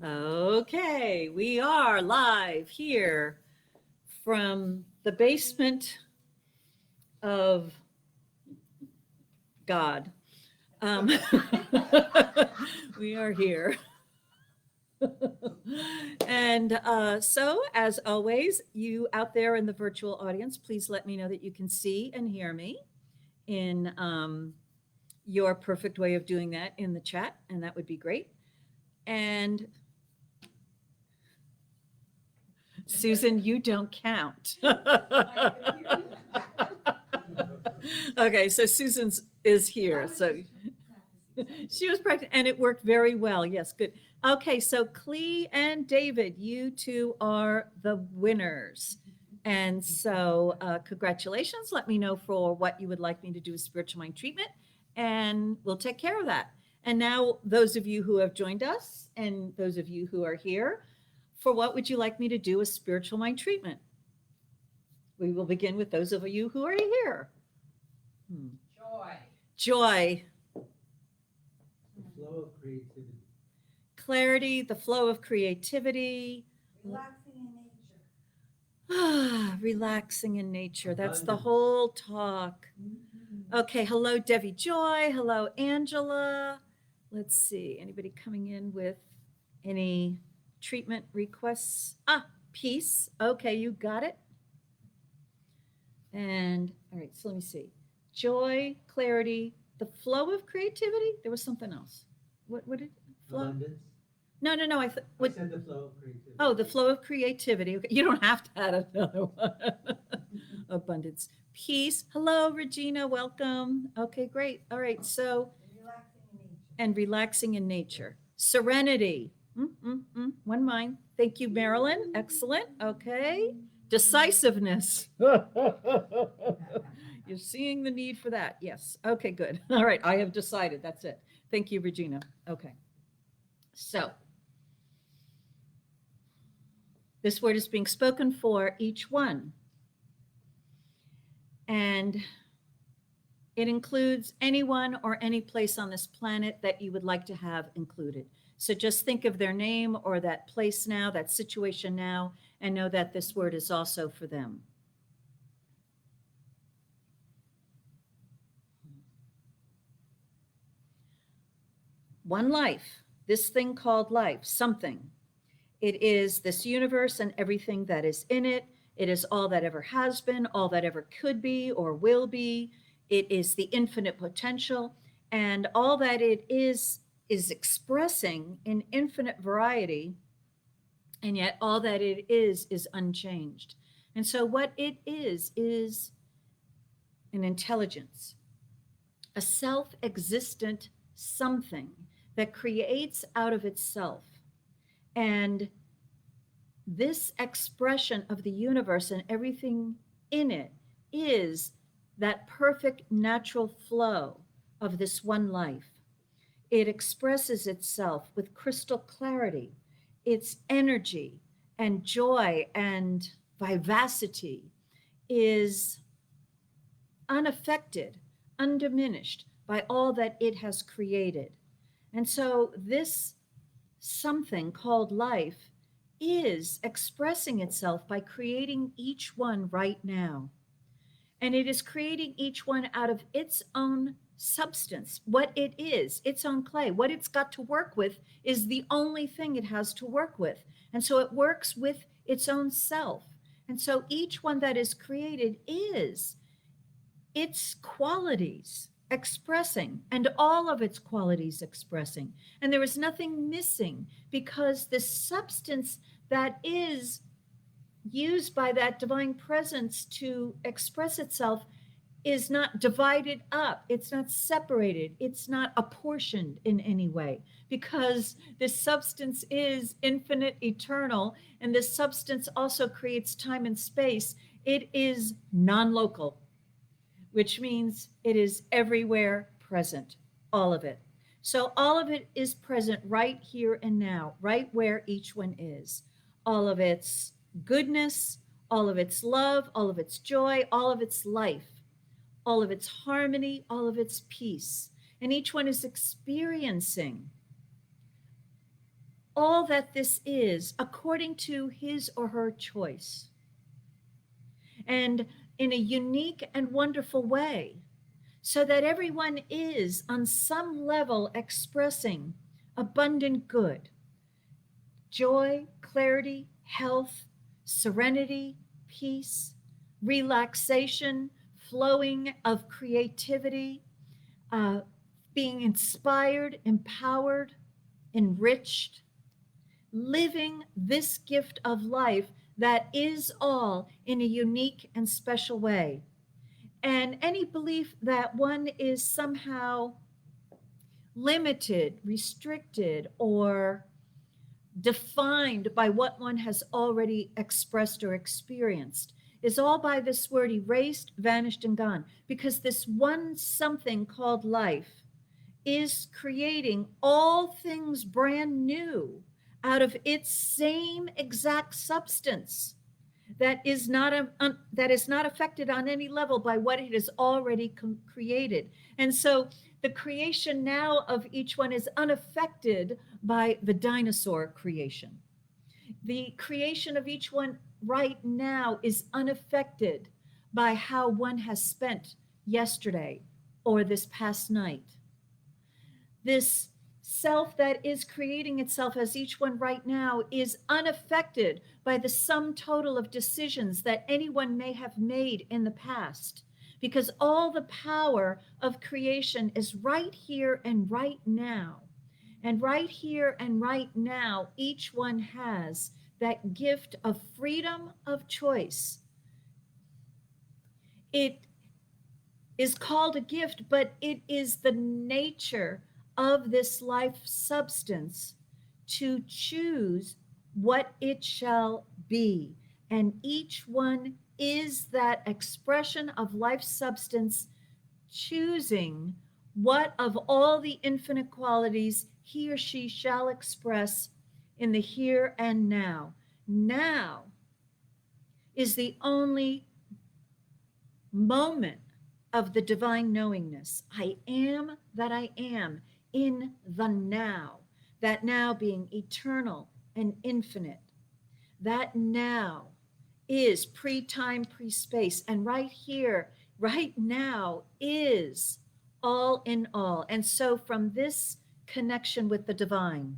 Okay, we are live here from the basement of God. Um, we are here. And so, as always, you out there in the virtual audience, please let me know that you can see and hear me in your perfect way of doing that in the chat, and that would be great. And Susan, you don't count. Okay, so Susan's is here. So she was practicing and it worked very well. Yes, good. Okay, so Clee and David, you two are the winners. And so congratulations. Let me know for what you would like me to do with spiritual mind treatment, and we'll take care of that. And now, those of you who have joined us and those of you who are here, for what would you like me to do with spiritual mind treatment? We will begin with those of you who are here. Joy. Joy. The flow of creativity. Clarity, the flow of creativity. Relaxing in nature. Relaxing in nature. That's the whole talk. Okay, hello, Debbie Joy. Hello, Angela. Let's see, anybody coming in with any treatment requests? Peace. Okay, you got it. And all right, so let me see. Joy, clarity, the flow of creativity. There was something else. What did flow? Abundance. No. I said the flow of creativity. Oh, the flow of creativity. Okay, you don't have to add another one. Abundance. Peace. Hello, Regina. Welcome. Okay, great. All right. So, relaxing in nature. Serenity. One mind. Thank you, Marilyn. Excellent. Okay. Decisiveness. You're seeing the need for that. Yes. Okay, good. All right. I have decided. That's it. Thank you, Regina. Okay. So, this word is being spoken for each one. And it includes anyone or any place on this planet that you would like to have included. So just think of their name or that place now, that situation now, and know that this word is also for them. One life, this thing called life, something. It is this universe and everything that is in it. It is all that ever has been, all that ever could be or will be. It is the infinite potential, and all that it is expressing in infinite variety, and yet all that it is unchanged. And so what it is an intelligence, a self-existent something that creates out of itself. And this expression of the universe and everything in it is that perfect natural flow of this one life. It expresses itself with crystal clarity. Its energy and joy and vivacity is unaffected, undiminished by all that it has created. And so this something called life is expressing itself by creating each one right now. And it is creating each one out of its own substance, what it is, its own clay. What it's got to work with is the only thing it has to work with. And so it works with its own self. And so each one that is created is its qualities expressing, and all of its qualities expressing. And there is nothing missing, because the substance that is used by that divine presence to express itself is not divided up. It's not separated. It's not apportioned in any way, because this substance is infinite, eternal, and this substance also creates time and space. It is non-local, which means it is everywhere present, all of it. So all of it is present right here and now, right where each one is. All of its goodness, all of its love, all of its joy, all of its life, all of its harmony, all of its peace. And each one is experiencing all that this is according to his or her choice, and in a unique and wonderful way, so that everyone is on some level expressing abundant good, joy, clarity, health, serenity, peace, relaxation, flowing of creativity, uh, being inspired, empowered, enriched, living this gift of life that is all in a unique and special way. And any belief that one is somehow limited, restricted, or defined by what one has already expressed or experienced is all by this word erased, vanished, and gone. Because this one something called life is creating all things brand new out of its same exact substance that is not affected on any level by what it has already created. And so the creation now of each one is unaffected by the dinosaur creation. The creation of each one right now is unaffected by how one has spent yesterday or this past night. This self that is creating itself as each one right now is unaffected by the sum total of decisions that anyone may have made in the past, because all the power of creation is right here and right now. And right here and right now, each one has that gift of freedom of choice. It is called a gift, but it is the nature of this life substance to choose what it shall be. And each one is that expression of life substance choosing what of all the infinite qualities he or she shall express in the here and now. Now is the only moment of the divine knowingness. I am that I am in the now, that now being eternal and infinite. That now is pre-time, pre-space, and right here, right now is all in all. And so from this connection with the divine,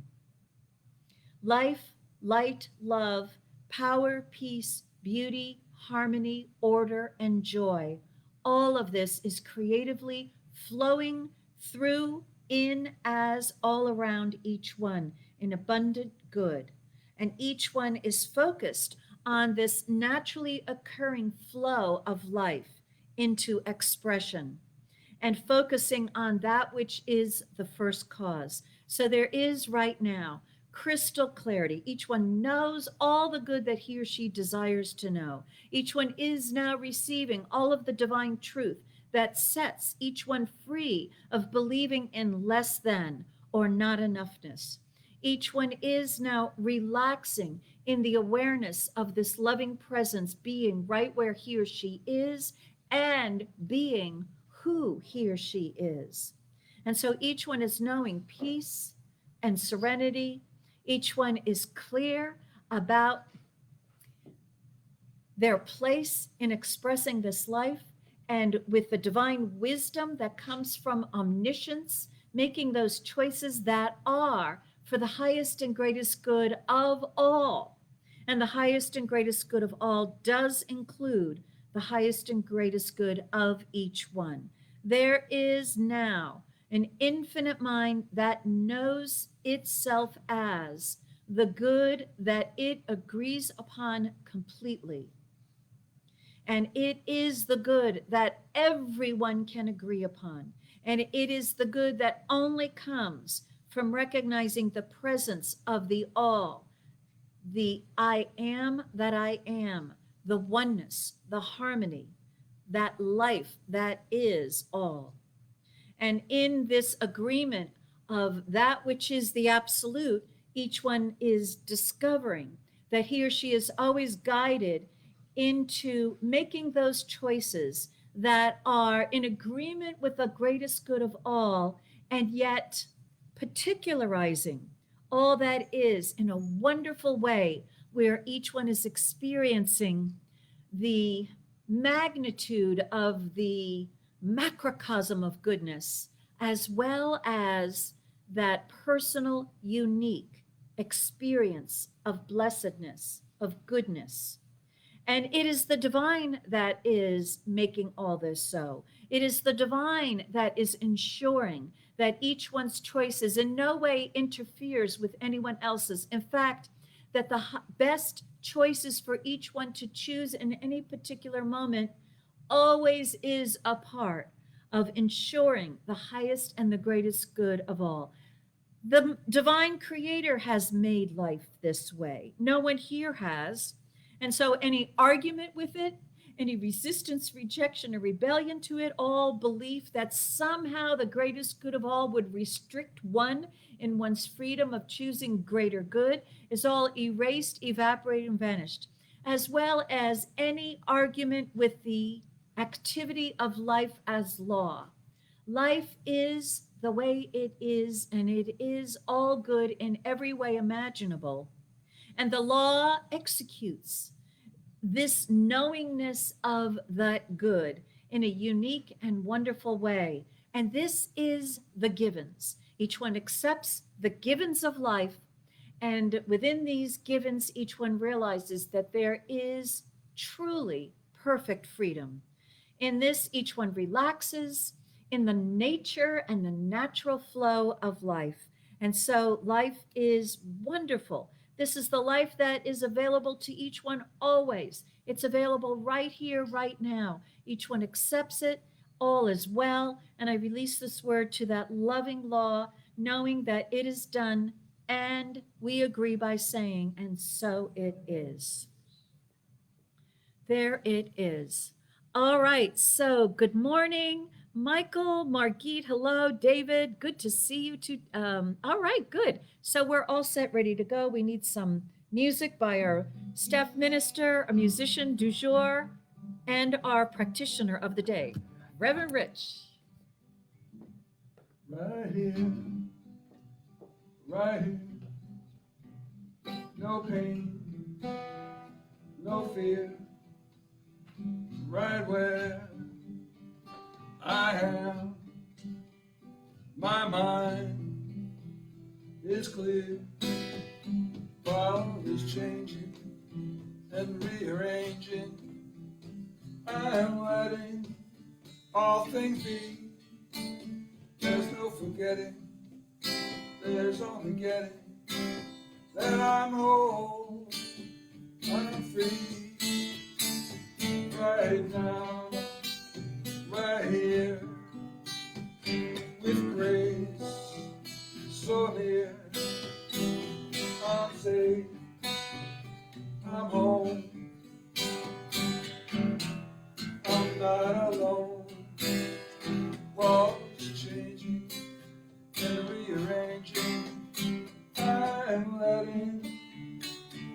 life, light, love, power, peace, beauty, harmony, order, and joy, all of this is creatively flowing through, in, as, all around each one in abundant good. And each one is focused on this naturally occurring flow of life into expression and focusing on that which is the first cause. So there is right now crystal clarity. Each one knows all the good that he or she desires to know. Each one is now receiving all of the divine truth that sets each one free of believing in less than or not enoughness. Each one is now relaxing in the awareness of this loving presence being right where he or she is and being who he or she is. And so each one is knowing peace and serenity. Each one is clear about their place in expressing this life, and with the divine wisdom that comes from omniscience, making those choices that are for the highest and greatest good of all. And the highest and greatest good of all does include the highest and greatest good of each one. There is now an infinite mind that knows itself as the good that it agrees upon completely. And it is the good that everyone can agree upon. And it is the good that only comes from recognizing the presence of the all, the I am that I am, the oneness, the harmony, that life that is all. And in this agreement of that which is the absolute, each one is discovering that he or she is always guided into making those choices that are in agreement with the greatest good of all, and yet particularizing all that is in a wonderful way, where each one is experiencing the magnitude of the macrocosm of goodness, as well as that personal, unique experience of blessedness, of goodness. And it is the divine that is making all this so. It is the divine that is ensuring that each one's choices in no way interferes with anyone else's. In fact, that the best choices for each one to choose in any particular moment always is a part of ensuring the highest and the greatest good of all. The divine creator has made life this way. No one here has. And so any argument with it, any resistance, rejection, or rebellion to it, all belief that somehow the greatest good of all would restrict one in one's freedom of choosing greater good, is all erased, evaporated, and vanished, as well as any argument with the activity of life as law. Life is the way it is, and it is all good in every way imaginable. And the law executes this knowingness of that good in a unique and wonderful way. And this is the givens. Each one accepts the givens of life. And within these givens, each one realizes that there is truly perfect freedom. In this, each one relaxes in the nature and the natural flow of life. And so life is wonderful. This is the life that is available to each one always. It's available right here, right now. Each one accepts it. All is well. And I release this word to that loving law, knowing that it is done. And we agree by saying, and so it is. There it is. All right. So good morning, Michael, Margit. Hello, David. Good to see you too. All right, good. So we're all set, ready to go. We need some music by our staff minister, a musician du jour, and our practitioner of the day, Reverend Rich. Right here, right here, no pain, no fear, right where I am, my mind is clear, world is changing and rearranging, I am letting all things be, there's no forgetting, there's only getting, that I'm whole, I'm free, right now, right here, with grace, so near, I'm safe, I'm home, I'm not alone, world's changing and rearranging, I'm letting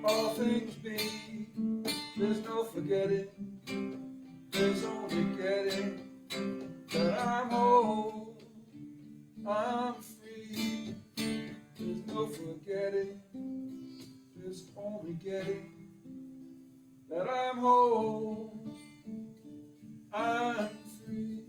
all things be, there's no forgetting, there's only getting, that I'm whole, I'm free, there's no forgetting, there's only getting, that I'm whole, I'm free.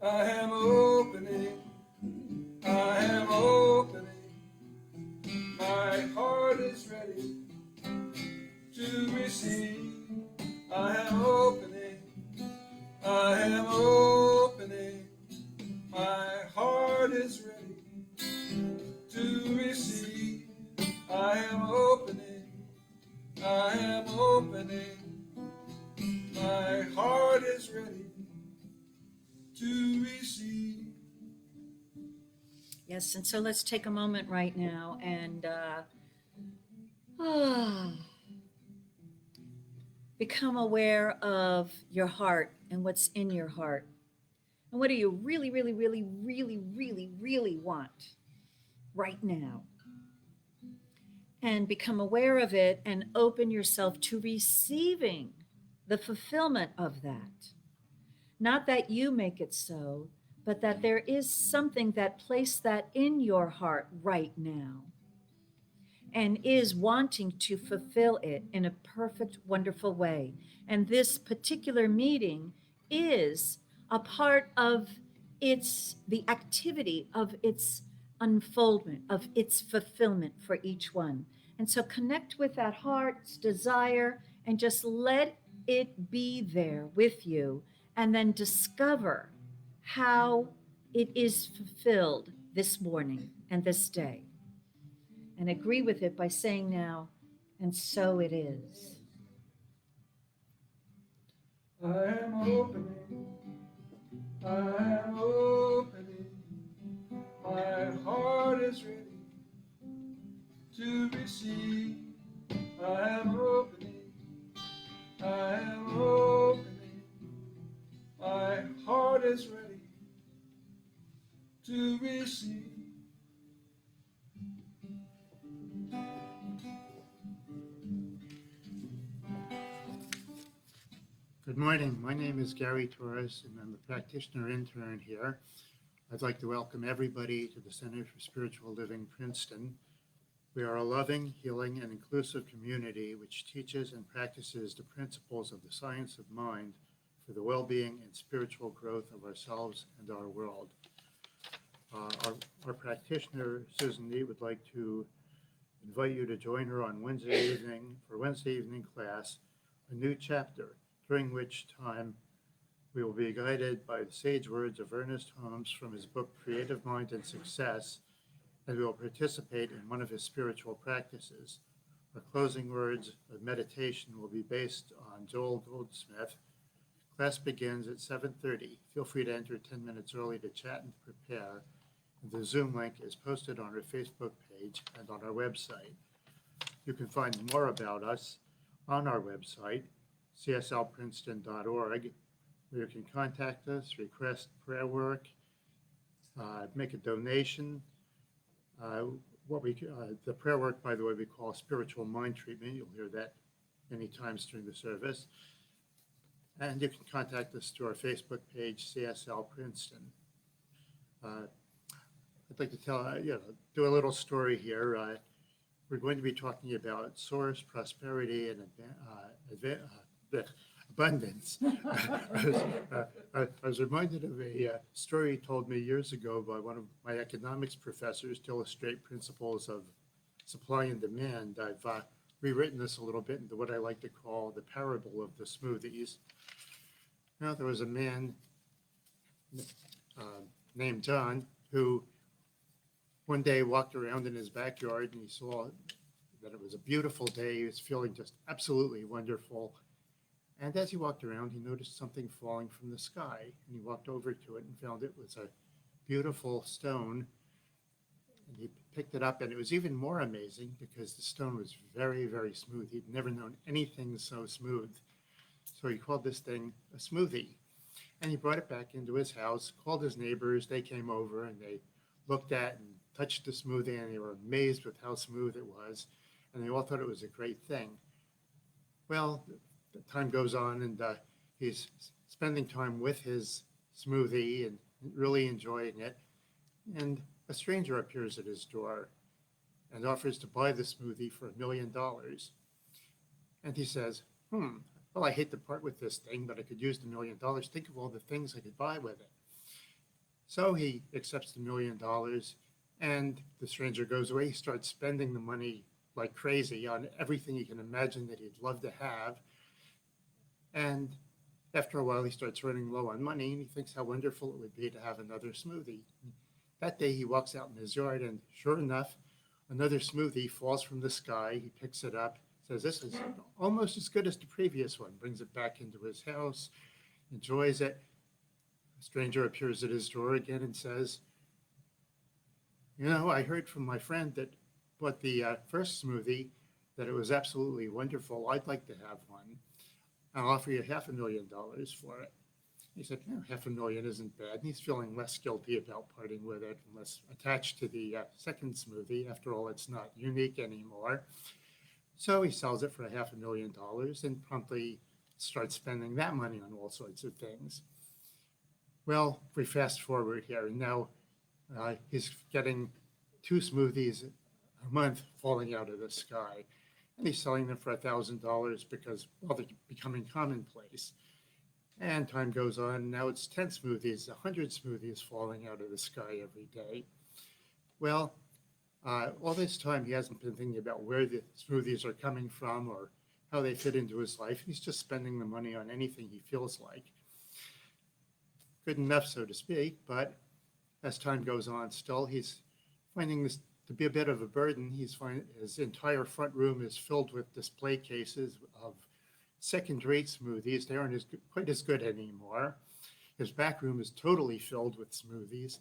I am opening, I am opening, my heart is ready to receive. I am opening, I am opening, my heart is ready to receive. I am opening, I am opening, my heart is ready to receive. Yes, and so let's take a moment right now and Become aware of your heart and what's in your heart. And what do you really, really, really, really, really, really want right now? And become aware of it and open yourself to receiving the fulfillment of that. Not that you make it so, but that there is something that placed that in your heart right now and is wanting to fulfill it in a perfect, wonderful way. And this particular meeting is a part of the activity of its unfoldment, of its fulfillment for each one. And so connect with that heart's desire and just let it be there with you, and then discover how it is fulfilled this morning and this day, and agree with it by saying now, and so it is. I am opening, I am opening, my heart is ready to receive. I am opening, I am opening, my heart is ready to receive. Good morning. My name is Gary Torres, and I'm a practitioner intern here. I'd like to welcome everybody to the Center for Spiritual Living, Princeton. We are a loving, healing, and inclusive community which teaches and practices the principles of the science of mind for the well-being and spiritual growth of ourselves and our world. Our practitioner, Susan Lee, would like to invite you to join her on Wednesday evening class, a new chapter, during which time we will be guided by the sage words of Ernest Holmes from his book Creative Mind and Success, and we will participate in one of his spiritual practices. Our closing words of meditation will be based on Joel Goldsmith. Class begins at 7:30. Feel free to enter 10 minutes early to chat and prepare. And the Zoom link is posted on our Facebook page and on our website. You can find more about us on our website, cslprinceton.org, where you can contact us, request prayer work, make a donation. The prayer work, by the way, we call spiritual mind treatment. You'll hear that many times during the service. And you can contact us through our Facebook page, CSL Princeton. I'd like to do a little story here. We're going to be talking about source, prosperity, and abundance. I was reminded of a story told me years ago by one of my economics professors to illustrate principles of supply and demand. I've rewritten this a little bit into what I like to call the parable of the smoothies. Now, there was a man named John who one day walked around in his backyard and he saw that it was a beautiful day. He was feeling just absolutely wonderful. And as he walked around, he noticed something falling from the sky. And he walked over to it and found it was a beautiful stone. And he picked it up, and it was even more amazing because the stone was very, very smooth. He'd never known anything so smooth. So he called this thing a smoothie. And he brought it back into his house, called his neighbors. They came over and they looked at and touched the smoothie, and they were amazed with how smooth it was. And they all thought it was a great thing. Well, the time goes on, and he's spending time with his smoothie and really enjoying it. And a stranger appears at his door and offers to buy the smoothie for $1 million. And he says, well, I hate to part with this thing, but I could use the $1 million. Think of all the things I could buy with it. So he accepts the $1 million, and the stranger goes away. He starts spending the money like crazy on everything he can imagine that he'd love to have. And after a while, he starts running low on money, and he thinks how wonderful it would be to have another smoothie. That day, he walks out in his yard, and sure enough, another smoothie falls from the sky. He picks it up, says, this is almost as good as the previous one, brings it back into his house, enjoys it. A stranger appears at his door again and says, I heard from my friend that bought the first smoothie that it was absolutely wonderful. I'd like to have one. I'll offer you $500,000 for it. He said, no, $500,000 isn't bad. And he's feeling less guilty about parting with it and less attached to the second smoothie. After all, it's not unique anymore. So he sells it for $500,000 and promptly starts spending that money on all sorts of things. Well, we fast forward here, and now he's getting 2 smoothies a month falling out of the sky. And he's selling them for $1,000 because, well, they're becoming commonplace. And time goes on. Now it's 10 smoothies, 100 smoothies falling out of the sky every day. Well, all this time he hasn't been thinking about where the smoothies are coming from or how they fit into his life. He's just spending the money on anything he feels like. Good enough, so to speak, but as time goes on, still he's finding this to be a bit of a burden. He's finding his entire front room is filled with display cases of second-rate smoothies. They aren't quite as good anymore. His back room is totally filled with smoothies.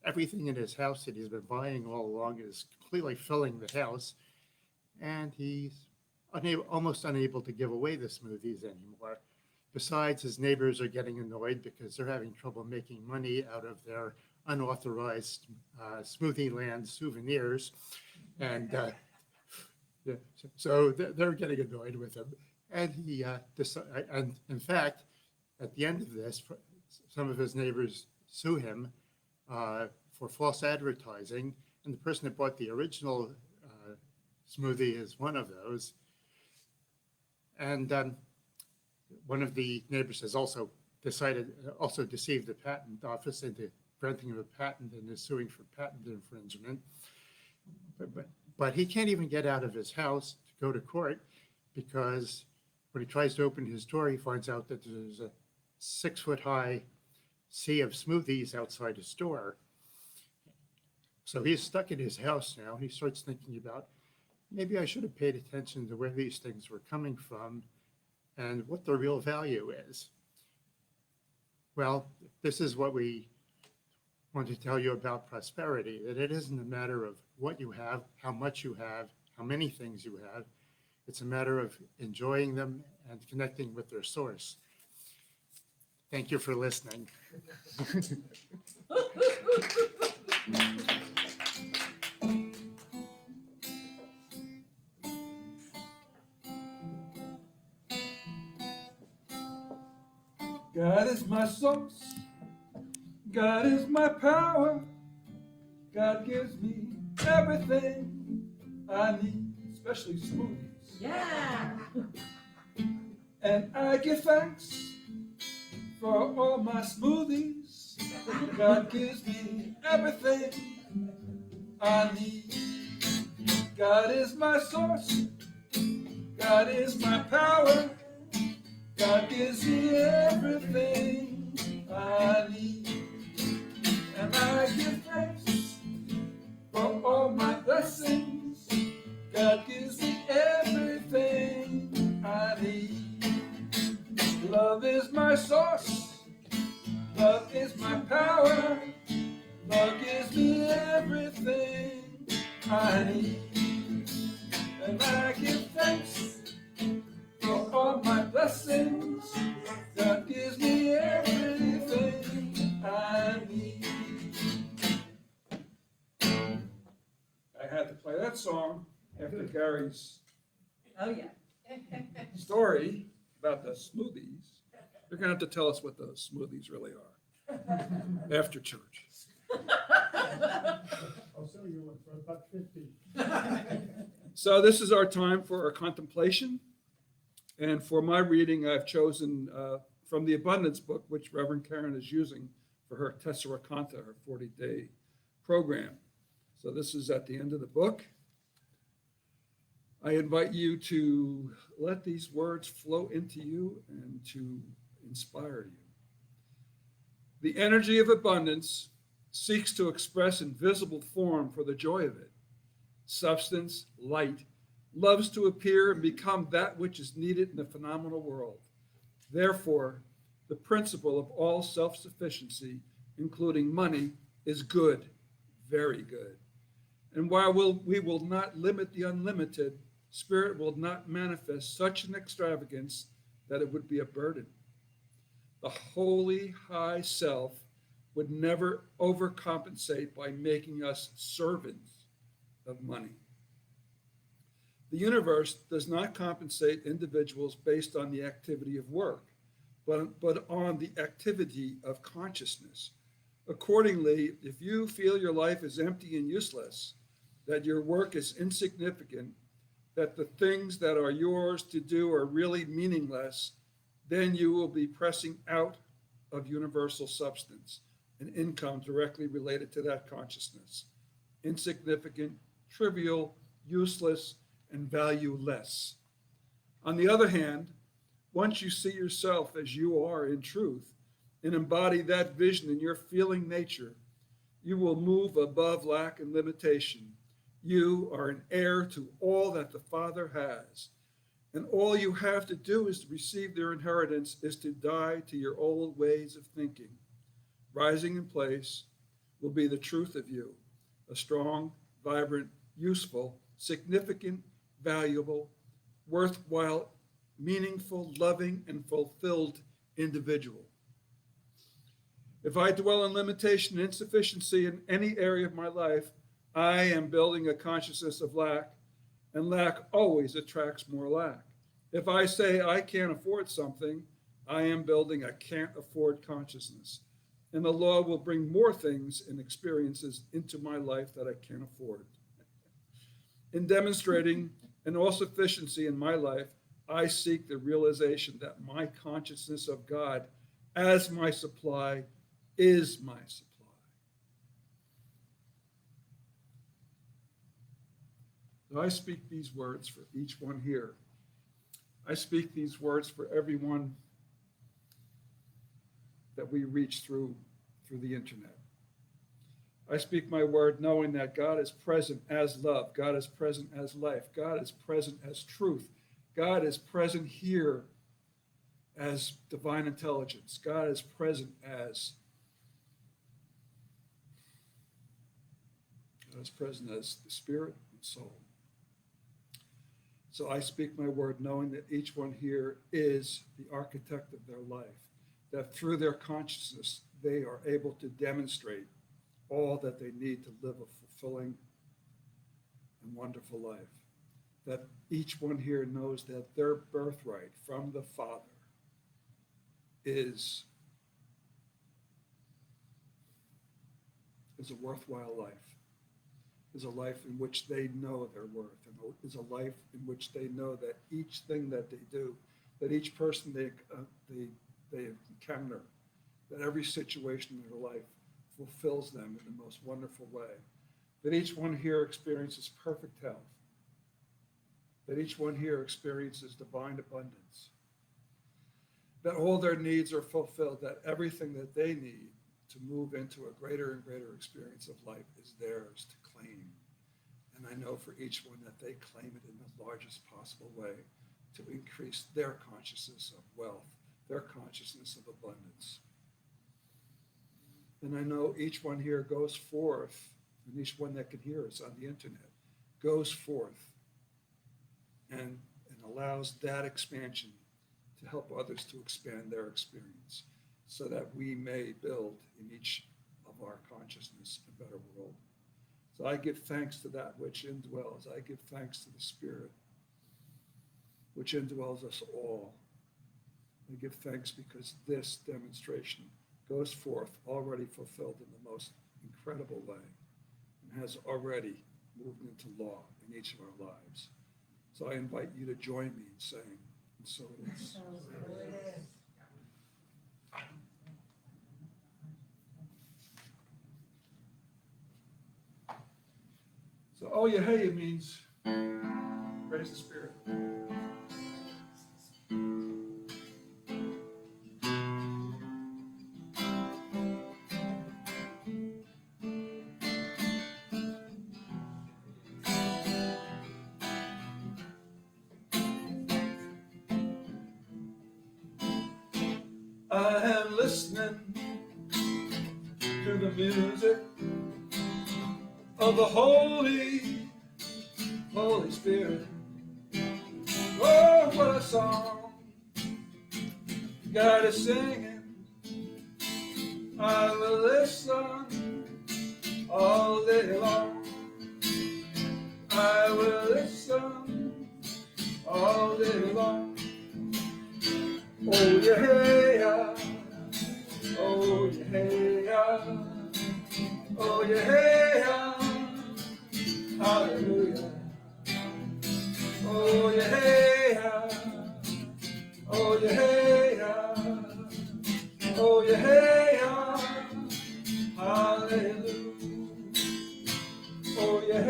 Everything in his house that he's been buying all along is completely filling the house, and he's almost unable to give away the smoothies anymore. Besides, his neighbors are getting annoyed because they're having trouble making money out of their unauthorized Smoothie Land souvenirs, and yeah, so they're getting annoyed with him. And he and in fact, at the end of this, some of his neighbors sue him for false advertising, and the person that bought the original smoothie is one of those. And one of the neighbors has also deceived the patent office into granting him a patent and is suing for patent infringement. But he can't even get out of his house to go to court because when he tries to open his door, he finds out that there's a 6-foot-high sea of smoothies outside his door. So he's stuck in his house now. He starts thinking about, maybe I should have paid attention to where these things were coming from and what the real value is. Well, this is what we want to tell you about prosperity, that it isn't a matter of what you have, how much you have, how many things you have. It's a matter of enjoying them and connecting with their source. Thank you for listening. God is my source. God is my power. God gives me everything I need, especially smoothies. Yeah. And I give thanks for all my smoothies. God gives me everything I need. God is my source. God is my power. God gives me everything I need. And I give thanks for all my blessings. God gives me everything I need. Love is my source. Love is my power. Love gives me everything I need. And I give thanks for all my blessings. God gives me everything I need. I had to play that song after Gary's Oh, yeah. story about the smoothies. You're going to have to tell us what those smoothies really are after church. I'll sell you one for $1.50. So this is our time for our contemplation. And for my reading, I've chosen from the Abundance book, which Reverend Karen is using for her Tessarakonta, her 40-day program. So this is at the end of the book. I invite you to let these words flow into you and to inspire you. The energy of abundance seeks to express in visible form for the joy of it. Substance, light, loves to appear and become that which is needed in the phenomenal world. Therefore, the principle of all self-sufficiency, including money, is good, very good. And while we will not limit the unlimited, Spirit will not manifest such an extravagance that it would be a burden. The holy high self would never overcompensate by making us servants of money. The universe does not compensate individuals based on the activity of work, but on the activity of consciousness. Accordingly, if you feel your life is empty and useless, that your work is insignificant, that the things that are yours to do are really meaningless, then you will be pressing out of universal substance, an income directly related to that consciousness. Insignificant, trivial, useless, and valueless. On the other hand, once you see yourself as you are in truth and embody that vision in your feeling nature, you will move above lack and limitation. You are an heir to all that the Father has. And all you have to do is to receive their inheritance, is to die to your old ways of thinking. Rising in place will be the truth of you, a strong, vibrant, useful, significant, valuable, worthwhile, meaningful, loving, and fulfilled individual. If I dwell in limitation and insufficiency in any area of my life, I am building a consciousness of lack, and lack always attracts more lack. If I say I can't afford something, I am building a can't afford consciousness, and the law will bring more things and experiences into my life that I can't afford. In demonstrating an all-sufficiency in my life, I seek the realization that my consciousness of God as my supply is my supply. So I speak these words for each one here. I speak these words for everyone that we reach through the internet. I speak my word knowing that God is present as love. God is present as life. God is present as truth. God is present here as divine intelligence. God is present as the spirit and soul. So I speak my word knowing that each one here is the architect of their life, that through their consciousness, they are able to demonstrate all that they need to live a fulfilling and wonderful life. That each one here knows that their birthright from the Father is a worthwhile life, is a life in which they know their worth, and is a life in which they know that each thing that they do, that each person they encounter, that every situation in their life fulfills them in the most wonderful way, that each one here experiences perfect health, that each one here experiences divine abundance, that all their needs are fulfilled, that everything that they need to move into a greater and greater experience of life is theirs to claim. And I know for each one that they claim it in the largest possible way to increase their consciousness of wealth, their consciousness of abundance. And I know each one here goes forth, and each one that can hear us on the internet goes forth and allows that expansion to help others to expand their experience so that we may build in each of our consciousness a better world. So I give thanks to that which indwells. I give thanks to the Spirit which indwells us all. I give thanks because this demonstration goes forth already fulfilled in the most incredible way and has already moved into law in each of our lives. So I invite you to join me in saying, and so it is. So, oh yeah, hey, it means praise the Spirit. I am listening to the music of the Holy Spirit. Oh, what a song God is singing. I will listen all day long. I will listen all day long. Oh yeah, oh yeah, oh yeah, hallelujah. Oh yeah, oh yeah, oh yeah, hallelujah. Oh yeah,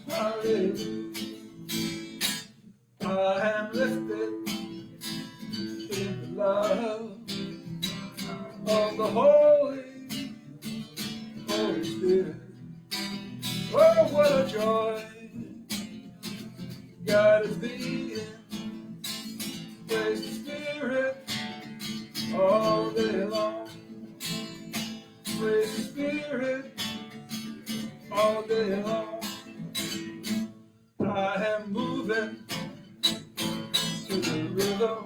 hallelujah. I am lifted in the love of the Holy Spirit. Oh, what a joy God is being. Praise the Spirit all day long. Praise the Spirit all day long. I am moving to the rhythm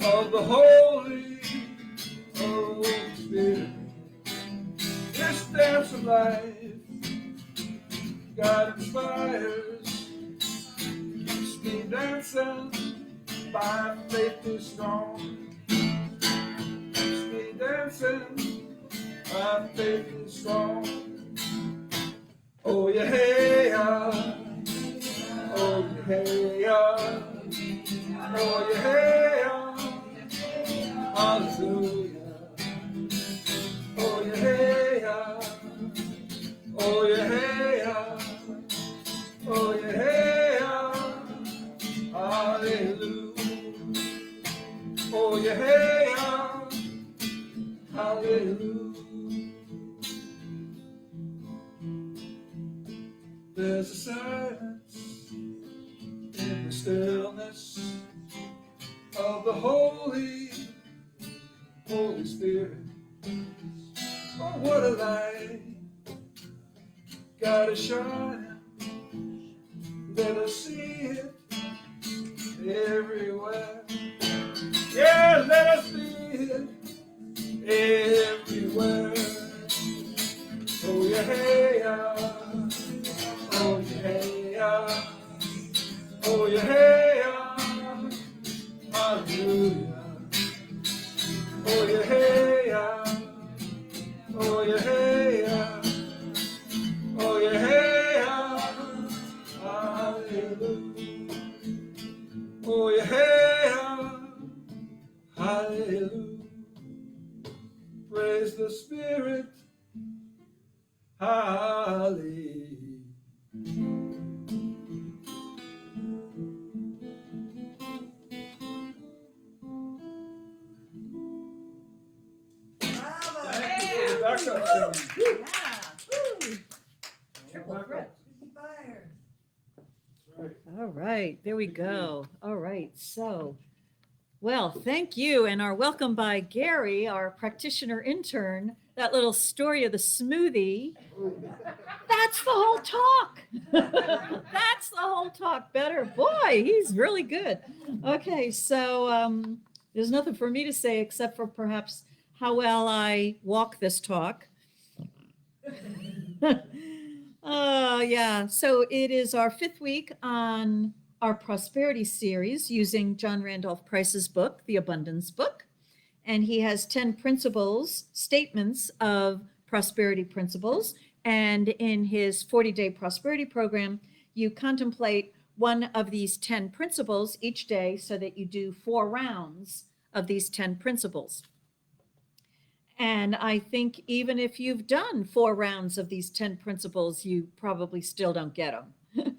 of the Holy Spirit. This dance of life God inspires, keeps me dancing. My faith is strong, keeps me dancing. My faith is strong. Oh yeah, oh yeah, oh yeah, hallelujah. Oh yeah, oh yeah, oh yeah, hallelujah. Oh yeah, hallelujah. There's a silence in the stillness of the Holy Spirit. Oh, what a light God is shining. Let us see it everywhere. Yeah, let us see it everywhere. Oh yeah, oh yeah, oh yeah, hallelujah. Oh yeah, oh yeah, oh yeah, hallelujah. Oh yeah, hallelujah. Praise the Spirit, hallelujah. Bravo. Thank you for the backup singing. Yeah. Woo. Triple Backup. threat. Fire. Right. All right, there we go. All right, so, well, thank you, and our welcome by Gary, our practitioner intern. That little story of the smoothie, that's the whole talk. That's the whole talk. Better. Boy, he's really good. Okay, so there's nothing for me to say except for perhaps how well I walk this talk. Yeah, so it is our 5th week on our prosperity series using John Randolph Price's book, The Abundance Book. And he has 10 principles, statements of prosperity principles. And in his 40-day prosperity program, you contemplate one of these 10 principles each day so that you do 4 rounds of these 10 principles. And I think even if you've done 4 rounds of these 10 principles, you probably still don't get them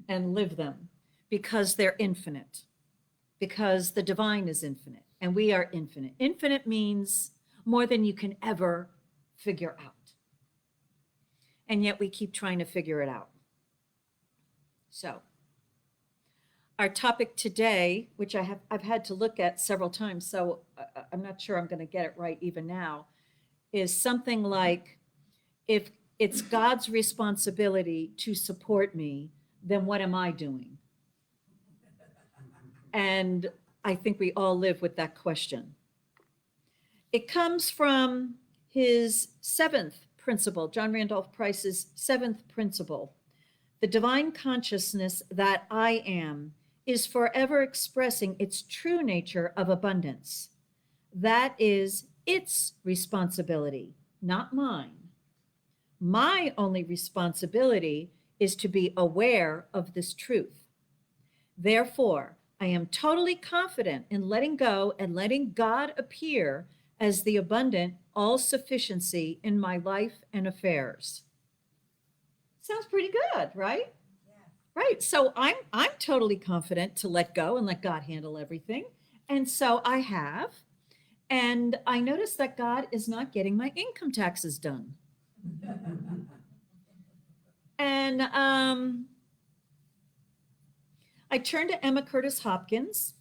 and live them because they're infinite, because the divine is infinite and we are infinite. Infinite means more than you can ever figure out. And yet we keep trying to figure it out. So our topic today, which I've had to look at several times, so I'm not sure I'm going to get it right even now, is something like, if it's God's responsibility to support me, then what am I doing? And I think we all live with that question. It comes from his seventh principle, John Randolph Price's seventh principle. The divine consciousness that I am is forever expressing its true nature of abundance. That is its responsibility, not mine. My only responsibility is to be aware of this truth. Therefore, I am totally confident in letting go and letting God appear as the abundant all-sufficiency in my life and affairs. Sounds pretty good, right? Yeah. Right. So I'm totally confident to let go and let God handle everything. And so I have. And I noticed that God is not getting my income taxes done. And I turned to Emma Curtis Hopkins,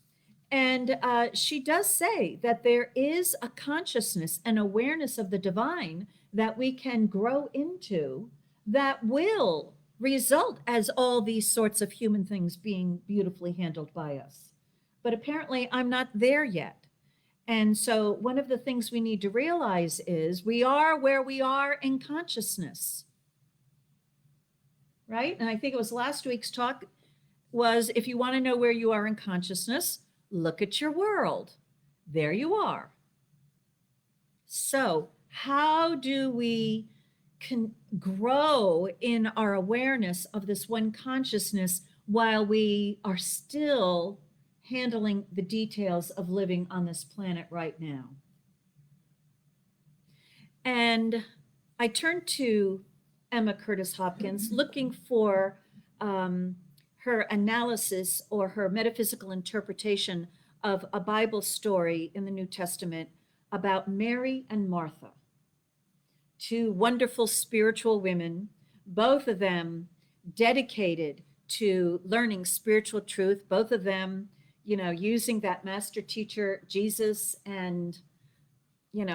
and she does say that there is a consciousness and awareness of the divine that we can grow into that will result as all these sorts of human things being beautifully handled by us. But apparently, I'm not there yet. And so, one of the things we need to realize is we are where we are in consciousness, right? And I think it was last week's talk was if you want to know where you are in consciousness, look at your world. There you are. So, how do we grow in our awareness of this one consciousness while we are still handling the details of living on this planet right now? And I turned to Emma Curtis Hopkins looking for her analysis or her metaphysical interpretation of a Bible story in the New Testament about Mary and Martha, two wonderful spiritual women, both of them dedicated to learning spiritual truth, both of them, using that master teacher, Jesus, and,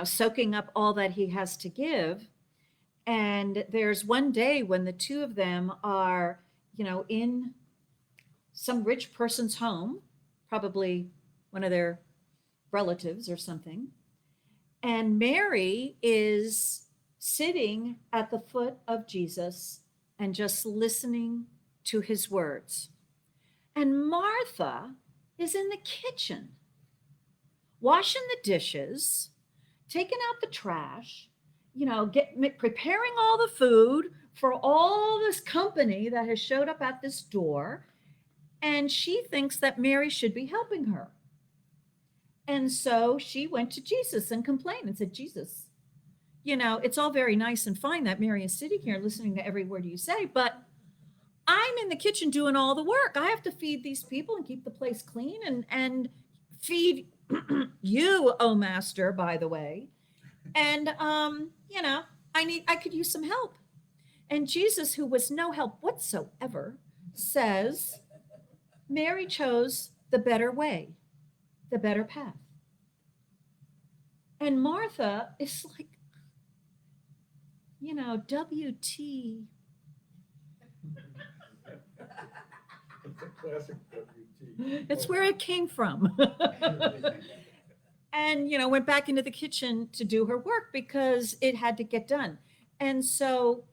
soaking up all that he has to give. And there's one day when the two of them are, in some rich person's home, probably one of their relatives or something. And Mary is sitting at the foot of Jesus and just listening to his words. And Martha is in the kitchen, washing the dishes, taking out the trash, preparing all the food for all this company that has showed up at this door. And she thinks that Mary should be helping her. And so she went to Jesus and complained and said, Jesus, it's all very nice and fine that Mary is sitting here listening to every word you say, but I'm in the kitchen doing all the work. I have to feed these people and keep the place clean and feed you, oh master, by the way. And, I could use some help. And Jesus, who was no help whatsoever, says, Mary chose the better way, the better path. And Martha is like, WT. Classic WT. That's where it came from. And, went back into the kitchen to do her work because it had to get done. And so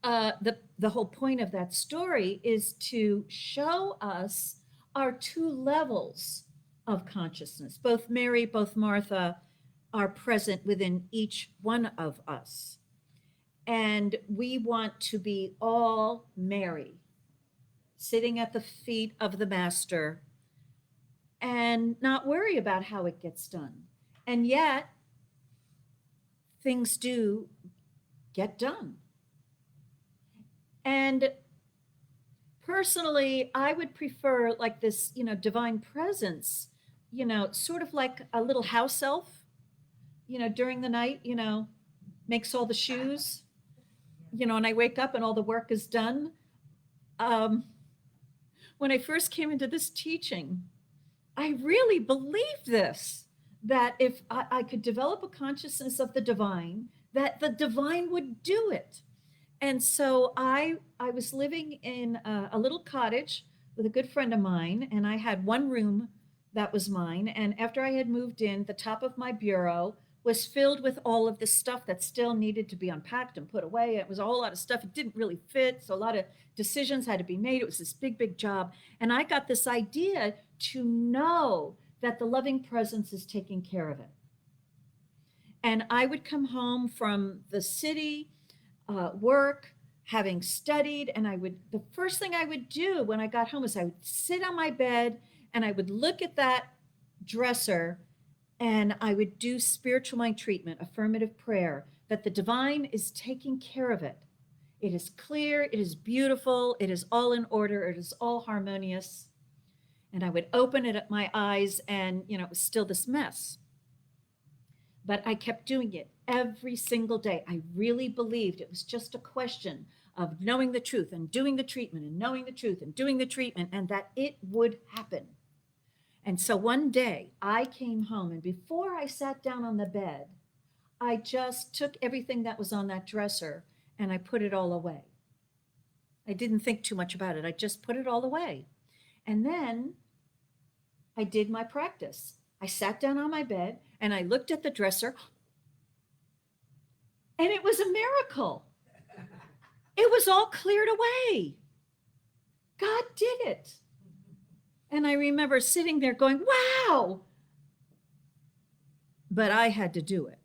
the whole point of that story is to show us our two levels of consciousness. Both Mary, both Martha are present within each one of us. And we want to be all Mary, sitting at the feet of the master and not worry about how it gets done. And yet, things do get done. And personally, I would prefer like this, divine presence, sort of like a little house elf, during the night, makes all the shoes, and I wake up and all the work is done. When I first came into this teaching, I really believed this, that if I could develop a consciousness of the divine, that the divine would do it. And so I was living in a little cottage with a good friend of mine, and I had one room that was mine. And after I had moved in, the top of my bureau was filled with all of this stuff that still needed to be unpacked and put away. It was a whole lot of stuff. It didn't really fit. So a lot of decisions had to be made. It was this big, big job. And I got this idea to know that the loving presence is taking care of it. And I would come home from the city, work, having studied, and the first thing I would do when I got home is I would sit on my bed and I would look at that dresser and I would do spiritual mind treatment, affirmative prayer, that the divine is taking care of it. It is clear, it is beautiful, it is all in order, it is all harmonious. And I would open it at my eyes and, it was still this mess. But I kept doing it every single day. I really believed it was just a question of knowing the truth and doing the treatment and knowing the truth and doing the treatment, and that it would happen. And so one day I came home, and before I sat down on the bed, I just took everything that was on that dresser and I put it all away. I didn't think too much about it. I just put it all away. And then I did my practice. I sat down on my bed and I looked at the dresser, and it was a miracle. It was all cleared away. God did it. And I remember sitting there going, wow. But I had to do it.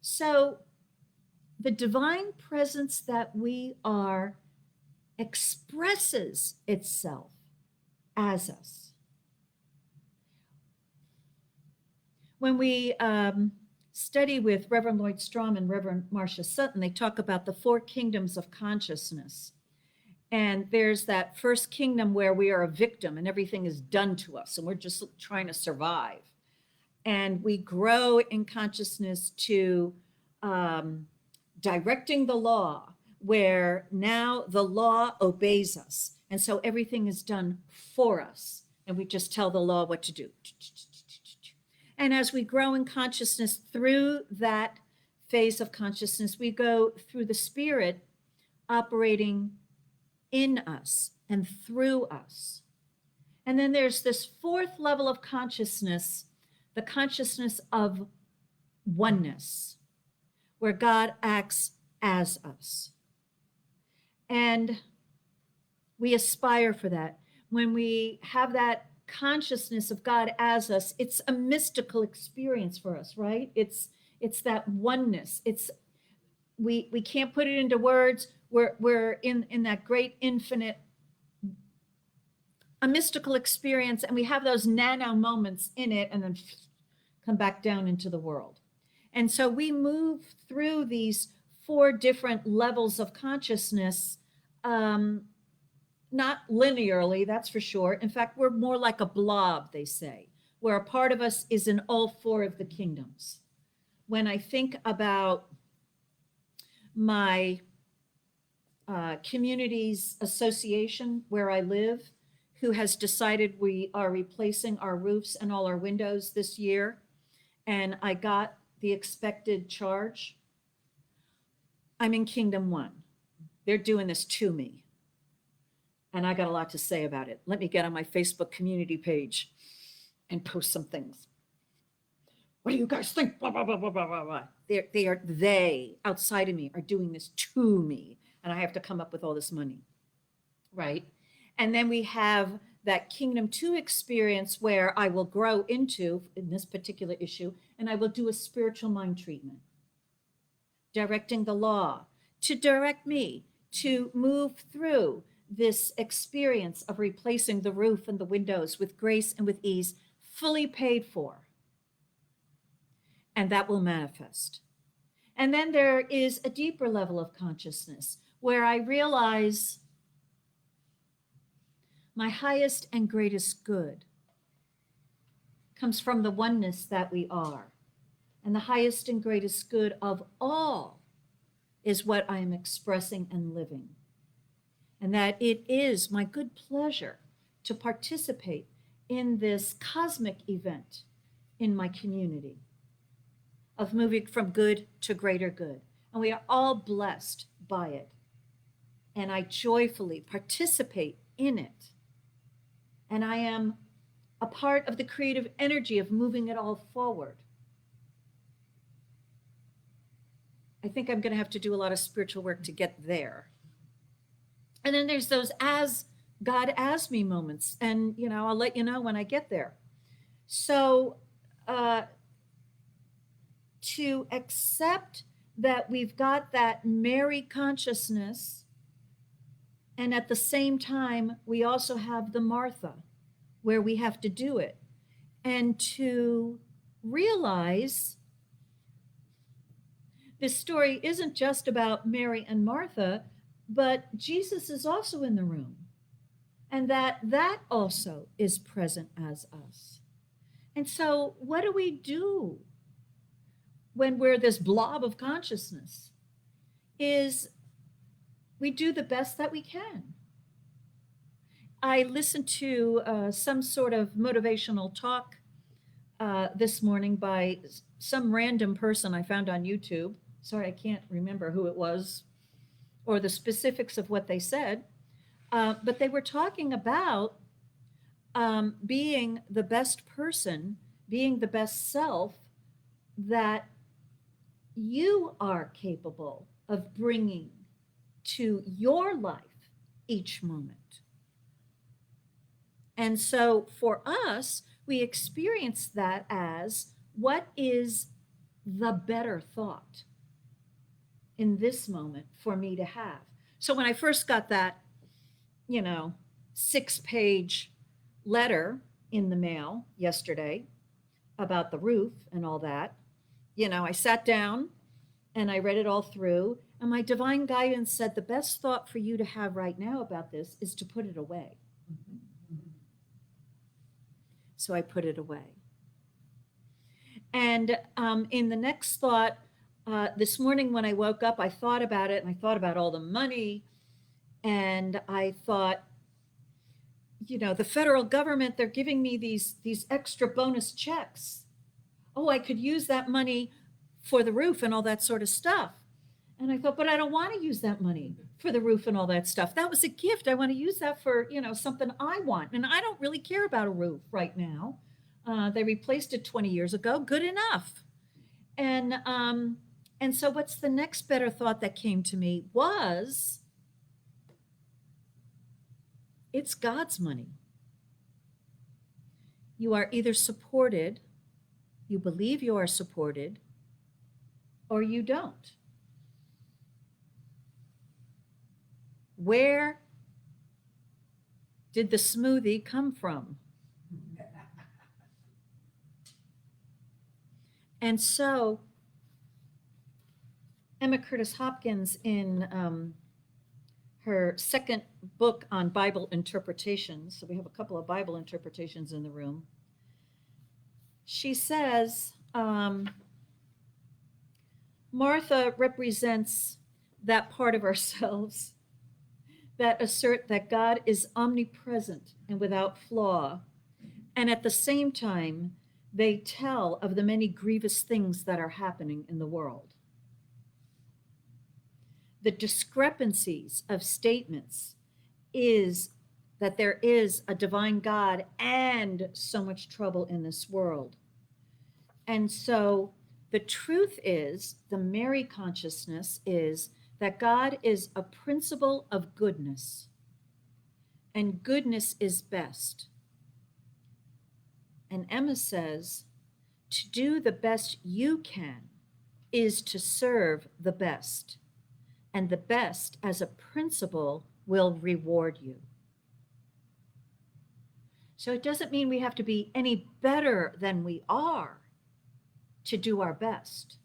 So the divine presence that we are expresses itself as us. When we study with Reverend Lloyd Strom and Reverend Marcia Sutton, they talk about the 4 kingdoms of consciousness. And there's that first kingdom where we are a victim and everything is done to us and we're just trying to survive. And we grow in consciousness to directing the law, where now the law obeys us. And so everything is done for us. And we just tell the law what to do. And as we grow in consciousness through that phase of consciousness, we go through the spirit operating in us and through us. And then there's this 4th level of consciousness, the consciousness of oneness, where God acts as us. And we aspire for that. When we have that consciousness of God as us, it's a mystical experience for us, right? It's that oneness. We can't put it into words. We're in that great infinite, a mystical experience, and we have those nano moments in it and then come back down into the world. And so we move through these 4 different levels of consciousness, not linearly, that's for sure. In fact, we're more like a blob, they say, where a part of us is in all 4 of the kingdoms. When I think about my communities association where I live, who has decided we are replacing our roofs and all our windows this year, and I got the expected charge, I'm in Kingdom 1. They're doing this to me. And I got a lot to say about it. Let me get on my Facebook community page and post some things. What do you guys think? Blah, blah, blah, blah, blah, blah, blah. They outside of me are doing this to me. And I have to come up with all this money, right? And then we have that Kingdom 2 experience where I will grow into, in this particular issue, and I will do a spiritual mind treatment, directing the law to direct me to move through this experience of replacing the roof and the windows with grace and with ease, fully paid for. And that will manifest. And then there is a deeper level of consciousness where I realize my highest and greatest good comes from the oneness that we are. And the highest and greatest good of all is what I am expressing and living. And that it is my good pleasure to participate in this cosmic event in my community of moving from good to greater good. And we are all blessed by it. and I joyfully participate in it. And I am a part of the creative energy of moving it all forward. I think I'm going to have to do a lot of spiritual work to get there. And then there's those as God as me moments. And, I'll let you know when I get there. So, to accept that we've got that Mary consciousness, and at the same time, we also have the Martha, where we have to do it. And to realize this story isn't just about Mary and Martha, but Jesus is also in the room. And that also is present as us. And so what do we do when we're this blob of consciousness? Is we do the best that we can. I listened to some sort of motivational talk this morning by some random person I found on YouTube. Sorry, I can't remember who it was or the specifics of what they said. But they were talking about being the best person, being the best self that you are capable of bringing to your life each moment. And so for us, we experience that as what is the better thought in this moment for me to have. So when I first got that, 6-page letter in the mail yesterday about the roof and all that, I sat down and I read it all through, and my divine guidance said the best thought for you to have right now about this is to put it away. So I put it away. And in the next thought, this morning when I woke up, I thought about it, and I thought about all the money, and I thought, the federal government, they're giving me these extra bonus checks. Oh, I could use that money for the roof and all that sort of stuff. And I thought, but I don't want to use that money for the roof and all that stuff. That was a gift. I want to use that for, something I want. And I don't really care about a roof right now. They replaced it 20 years ago. Good enough. And so what's the next better thought that came to me was, it's God's money. You are either supported, you believe you are supported, or you don't. Where did the smoothie come from? And so Emma Curtis Hopkins, in her second book on Bible interpretations, so we have a couple of Bible interpretations in the room, she says Martha represents that part of ourselves that assert that God is omnipresent and without flaw, and at the same time, they tell of the many grievous things that are happening in the world. The discrepancies of statements is that there is a divine God and so much trouble in this world. And so the truth is, the Mary consciousness is that God is a principle of goodness, and goodness is best. And Emma says, to do the best you can is to serve the best, and the best as a principle will reward you. So it doesn't mean we have to be any better than we are to do our best.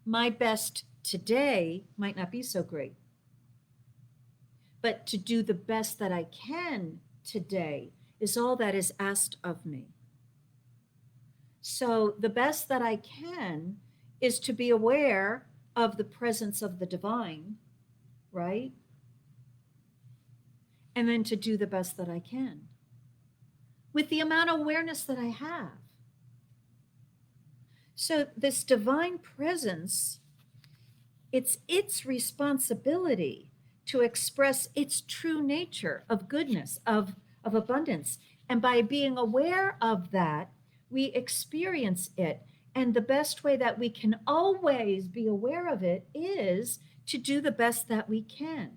My best today might not be so great, but to do the best that I can today is all that is asked of me. So the best that I can is to be aware of the presence of the divine, right? And then to do the best that I can with the amount of awareness that I have. So this divine presence, it's its responsibility to express its true nature of goodness, of abundance. And by being aware of that, we experience it. And the best way that we can always be aware of it is to do the best that we can.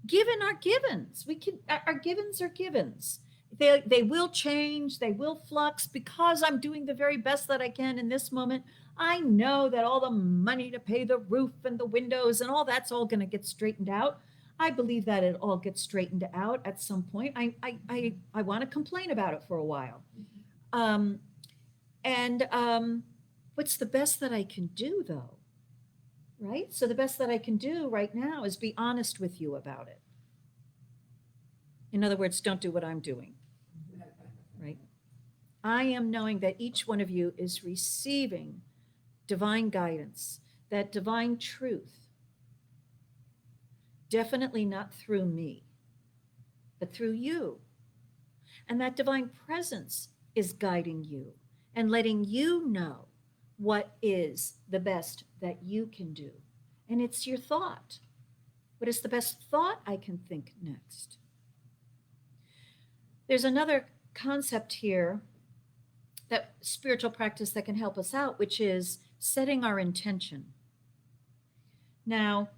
Given are givens. Our givens are givens. They will change, they will flux because I'm doing the very best that I can in this moment. I know that all the money to pay the roof and the windows and all that's all going to get straightened out. I believe that it all gets straightened out at some point. I want to complain about it for a while. What's the best that I can do though? Right? So the best that I can do right now is be honest with you about it. In other words, don't do what I'm doing. Right? I am knowing that each one of you is receiving divine guidance, that divine truth, definitely not through me, but through you. And that divine presence is guiding you and letting you know what is the best that you can do. And it's your thought. What is the best thought I can think next? There's another concept here, that spiritual practice that can help us out, which is setting our intention. Now,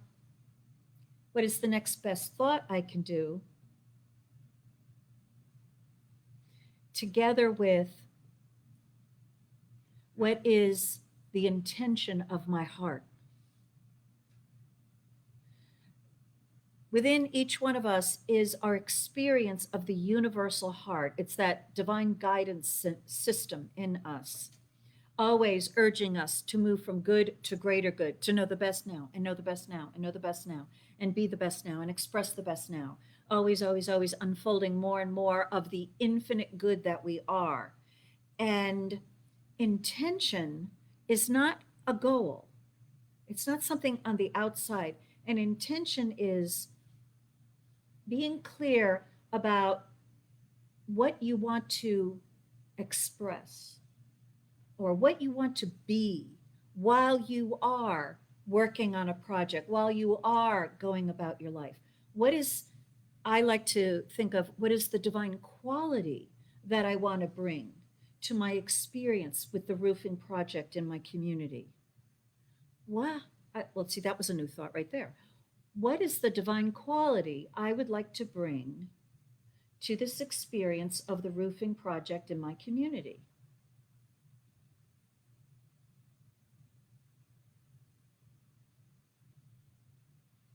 what is the next best thought I can do? Together with what is the intention of my heart. Within each one of us is our experience of the universal heart. It's that divine guidance system in us, always urging us to move from good to greater good, to know the best now, and know the best now, and know the best now, and be the best now, and express the best now. Always, always, always unfolding more and more of the infinite good that we are. And intention is not a goal. It's not something on the outside. An intention is being clear about what you want to express or what you want to be while you are working on a project, while you are going about your life. What is, I like to think of, what is the divine quality that I want to bring to my experience with the roofing project in my community? Well, see, that was a new thought right there. What is the divine quality I would like to bring to this experience of the roofing project in my community?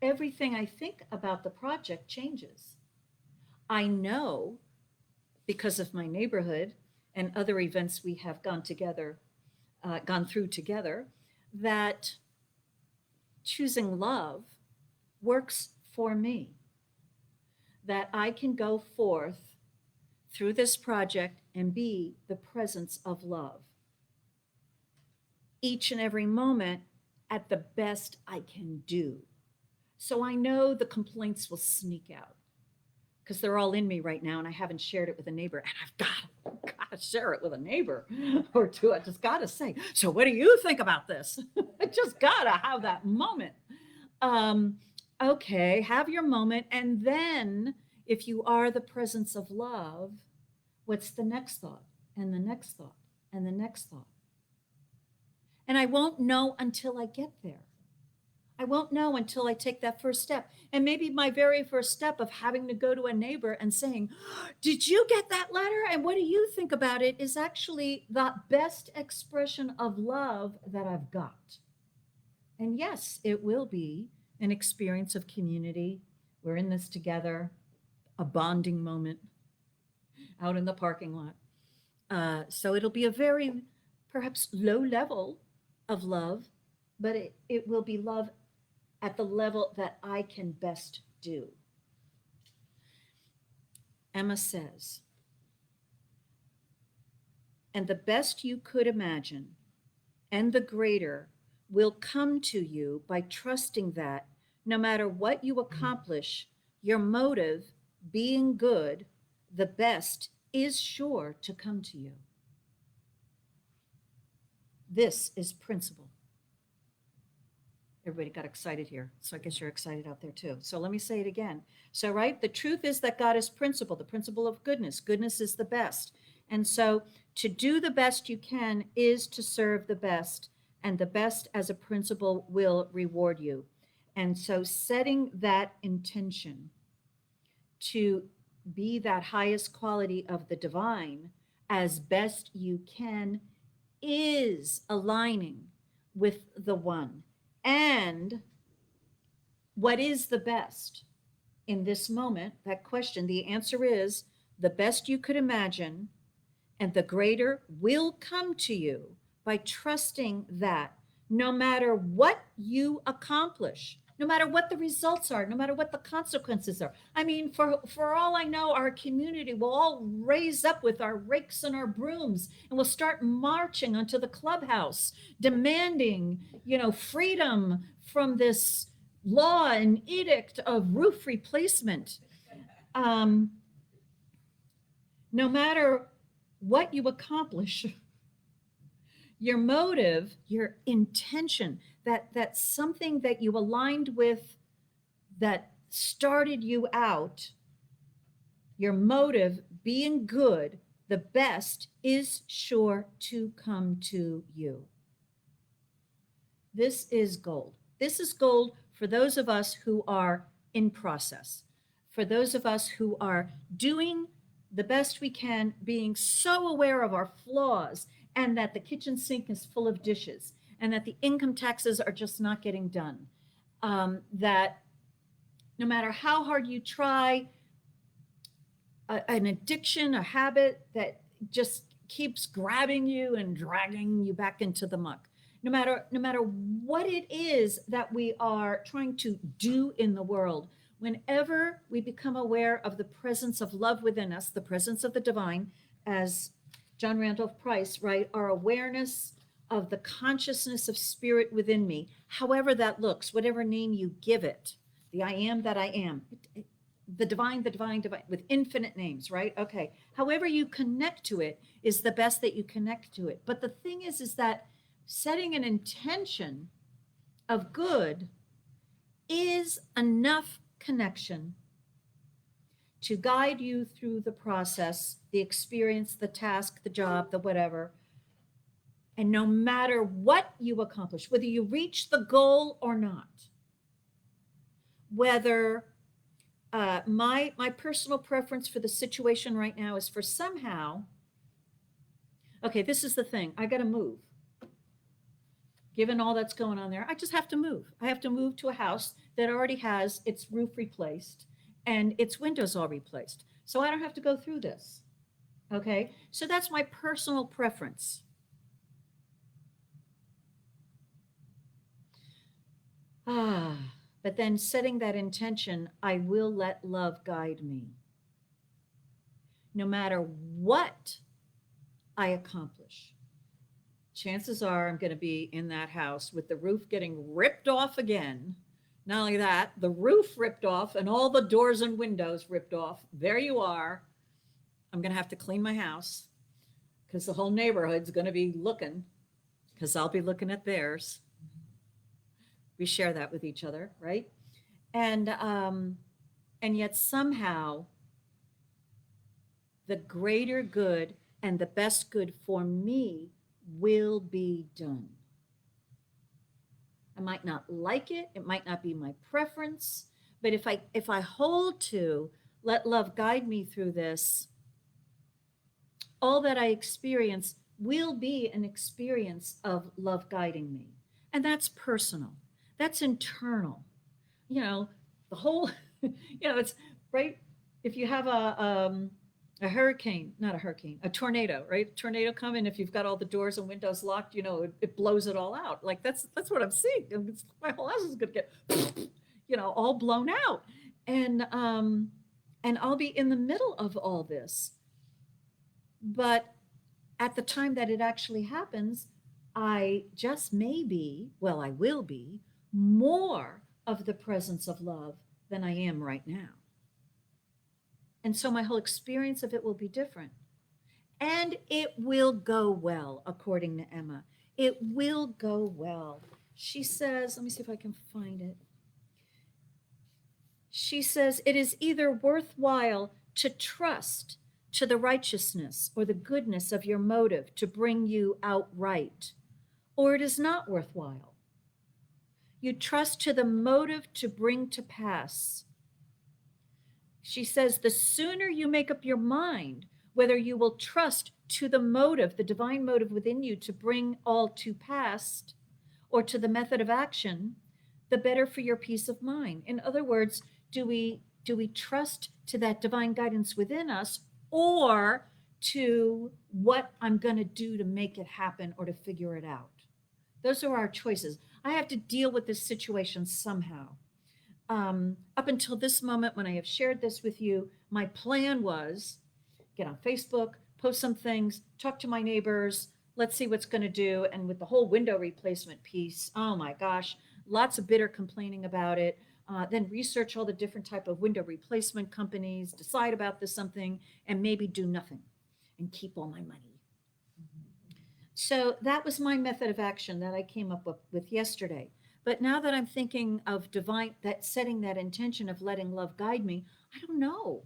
Everything I think about the project changes. I know, because of my neighborhood and other events we have gone through together, that choosing love works for me, that I can go forth through this project and be the presence of love each and every moment at the best I can do. So I know the complaints will sneak out because they're all in me right now and I haven't shared it with a neighbor, and I've got to share it with a neighbor or two. I just got to say, so what do you think about this? I just got to have that moment. Okay, have your moment. And then if you are the presence of love, what's the next thought? And the next thought and the next thought. And I won't know until I get there. I won't know until I take that first step. And maybe my very first step of having to go to a neighbor and saying, did you get that letter? And what do you think about it? Is actually the best expression of love that I've got. And yes, it will be an experience of community. We're in this together, a bonding moment out in the parking lot. So it'll be a very perhaps low level of love, but it will be love at the level that I can best do. Emma says, and the best you could imagine and the greater will come to you by trusting that no matter what you accomplish, your motive being good, the best is sure to come to you. This is principle. Everybody got excited here. So I guess you're excited out there too. So let me say it again. So, right, the truth is that God is principle, the principle of goodness. Goodness is the best. And so to do the best you can is to serve the best, and the best as a principle will reward you. And so setting that intention to be that highest quality of the divine as best you can is aligning with the one. And what is the best in this moment? That question, the answer is the best you could imagine, and the greater will come to you by trusting that no matter what you accomplish, no matter what the results are, no matter what the consequences are. I mean, for all I know, our community will all raise up with our rakes and our brooms, and we'll start marching onto the clubhouse, demanding, freedom from this law and edict of roof replacement. No matter what you accomplish, your motive, your intention, that something that you aligned with that started you out, your motive being good, the best is sure to come to you. This is gold. This is gold for those of us who are in process, for those of us who are doing the best we can, being so aware of our flaws, and that the kitchen sink is full of dishes, and that the income taxes are just not getting done. That no matter how hard you try, an addiction, a habit that just keeps grabbing you and dragging you back into the muck. No matter what it is that we are trying to do in the world, whenever we become aware of the presence of love within us, the presence of the divine, as John Randolph Price, right, our awareness of the consciousness of spirit within me, however that looks, whatever name you give it, the I am that I am, the divine, with infinite names, right? Okay. However you connect to it is the best that you connect to it. But the thing is that setting an intention of good is enough connection to guide you through the process, the experience, the task, the job, the whatever. And no matter what you accomplish, whether you reach the goal or not, whether my personal preference for the situation right now is for somehow, okay, this is the thing, I got to move. Given all that's going on there, I just have to move. I have to move to a house that already has its roof replaced and its windows all replaced. So I don't have to go through this. Okay, so that's my personal preference. But then setting that intention, I will let love guide me. No matter what I accomplish, chances are I'm going to be in that house with the roof getting ripped off again. Not only that, the roof ripped off and all the doors and windows ripped off. There you are. I'm going to have to clean my house because the whole neighborhood's going to be looking, because I'll be looking at theirs. We share that with each other, right? And yet somehow the greater good and the best good for me will be done. I might not like it. It might not be my preference, but if I hold to let love guide me through this, all that I experience will be an experience of love guiding me. And that's personal. That's internal. The whole, it's right. If you have a tornado, right? Tornado coming. If you've got all the doors and windows locked, it blows it all out. Like that's what I'm seeing. My whole house is going to get, all blown out. And I'll be in the middle of all this. But at the time that it actually happens, I just may be, I will be more of the presence of love than I am right now. And so my whole experience of it will be different. And it will go well, according to Emma. It will go well. She says, let me see if I can find it. She says, it is either worthwhile to trust to the righteousness or the goodness of your motive to bring you out right, or it is not worthwhile. You trust to the motive to bring to pass. She says, the sooner you make up your mind whether you will trust to the motive, the divine motive within you to bring all to pass, or to the method of action, the better for your peace of mind. In other words, do we trust to that divine guidance within us, or to what I'm going to do to make it happen or to figure it out? Those are our choices. I have to deal with this situation somehow. Up until this moment, when I have shared this with you, my plan was get on Facebook, post some things, talk to my neighbors, let's see what's going to do. And with the whole window replacement piece, oh my gosh, lots of bitter complaining about it. Then research all the different type of window replacement companies, decide about this something, and maybe do nothing and keep all my money. So that was my method of action that I came up with yesterday. But now that I'm thinking of that setting that intention of letting love guide me, I don't know.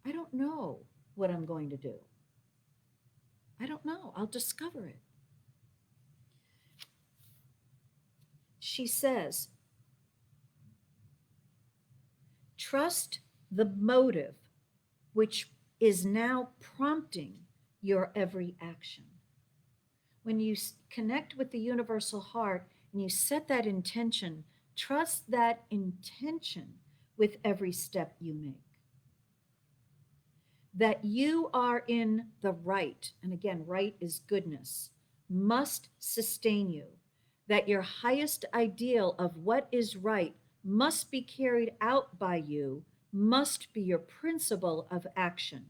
I don't know what I'm going to do. I don't know. I'll discover it. She says, trust the motive which is now prompting your every action. When you connect with the universal heart and you set that intention, trust that intention with every step you make. That you are in the right, and again, right is goodness, must sustain you. That your highest ideal of what is right must be carried out by you, must be your principle of action.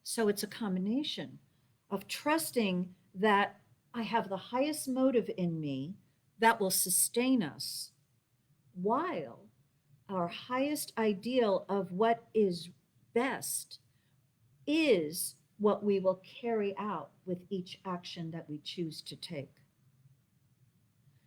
So it's a combination of trusting that I have the highest motive in me that will sustain us, while our highest ideal of what is best is what we will carry out with each action that we choose to take.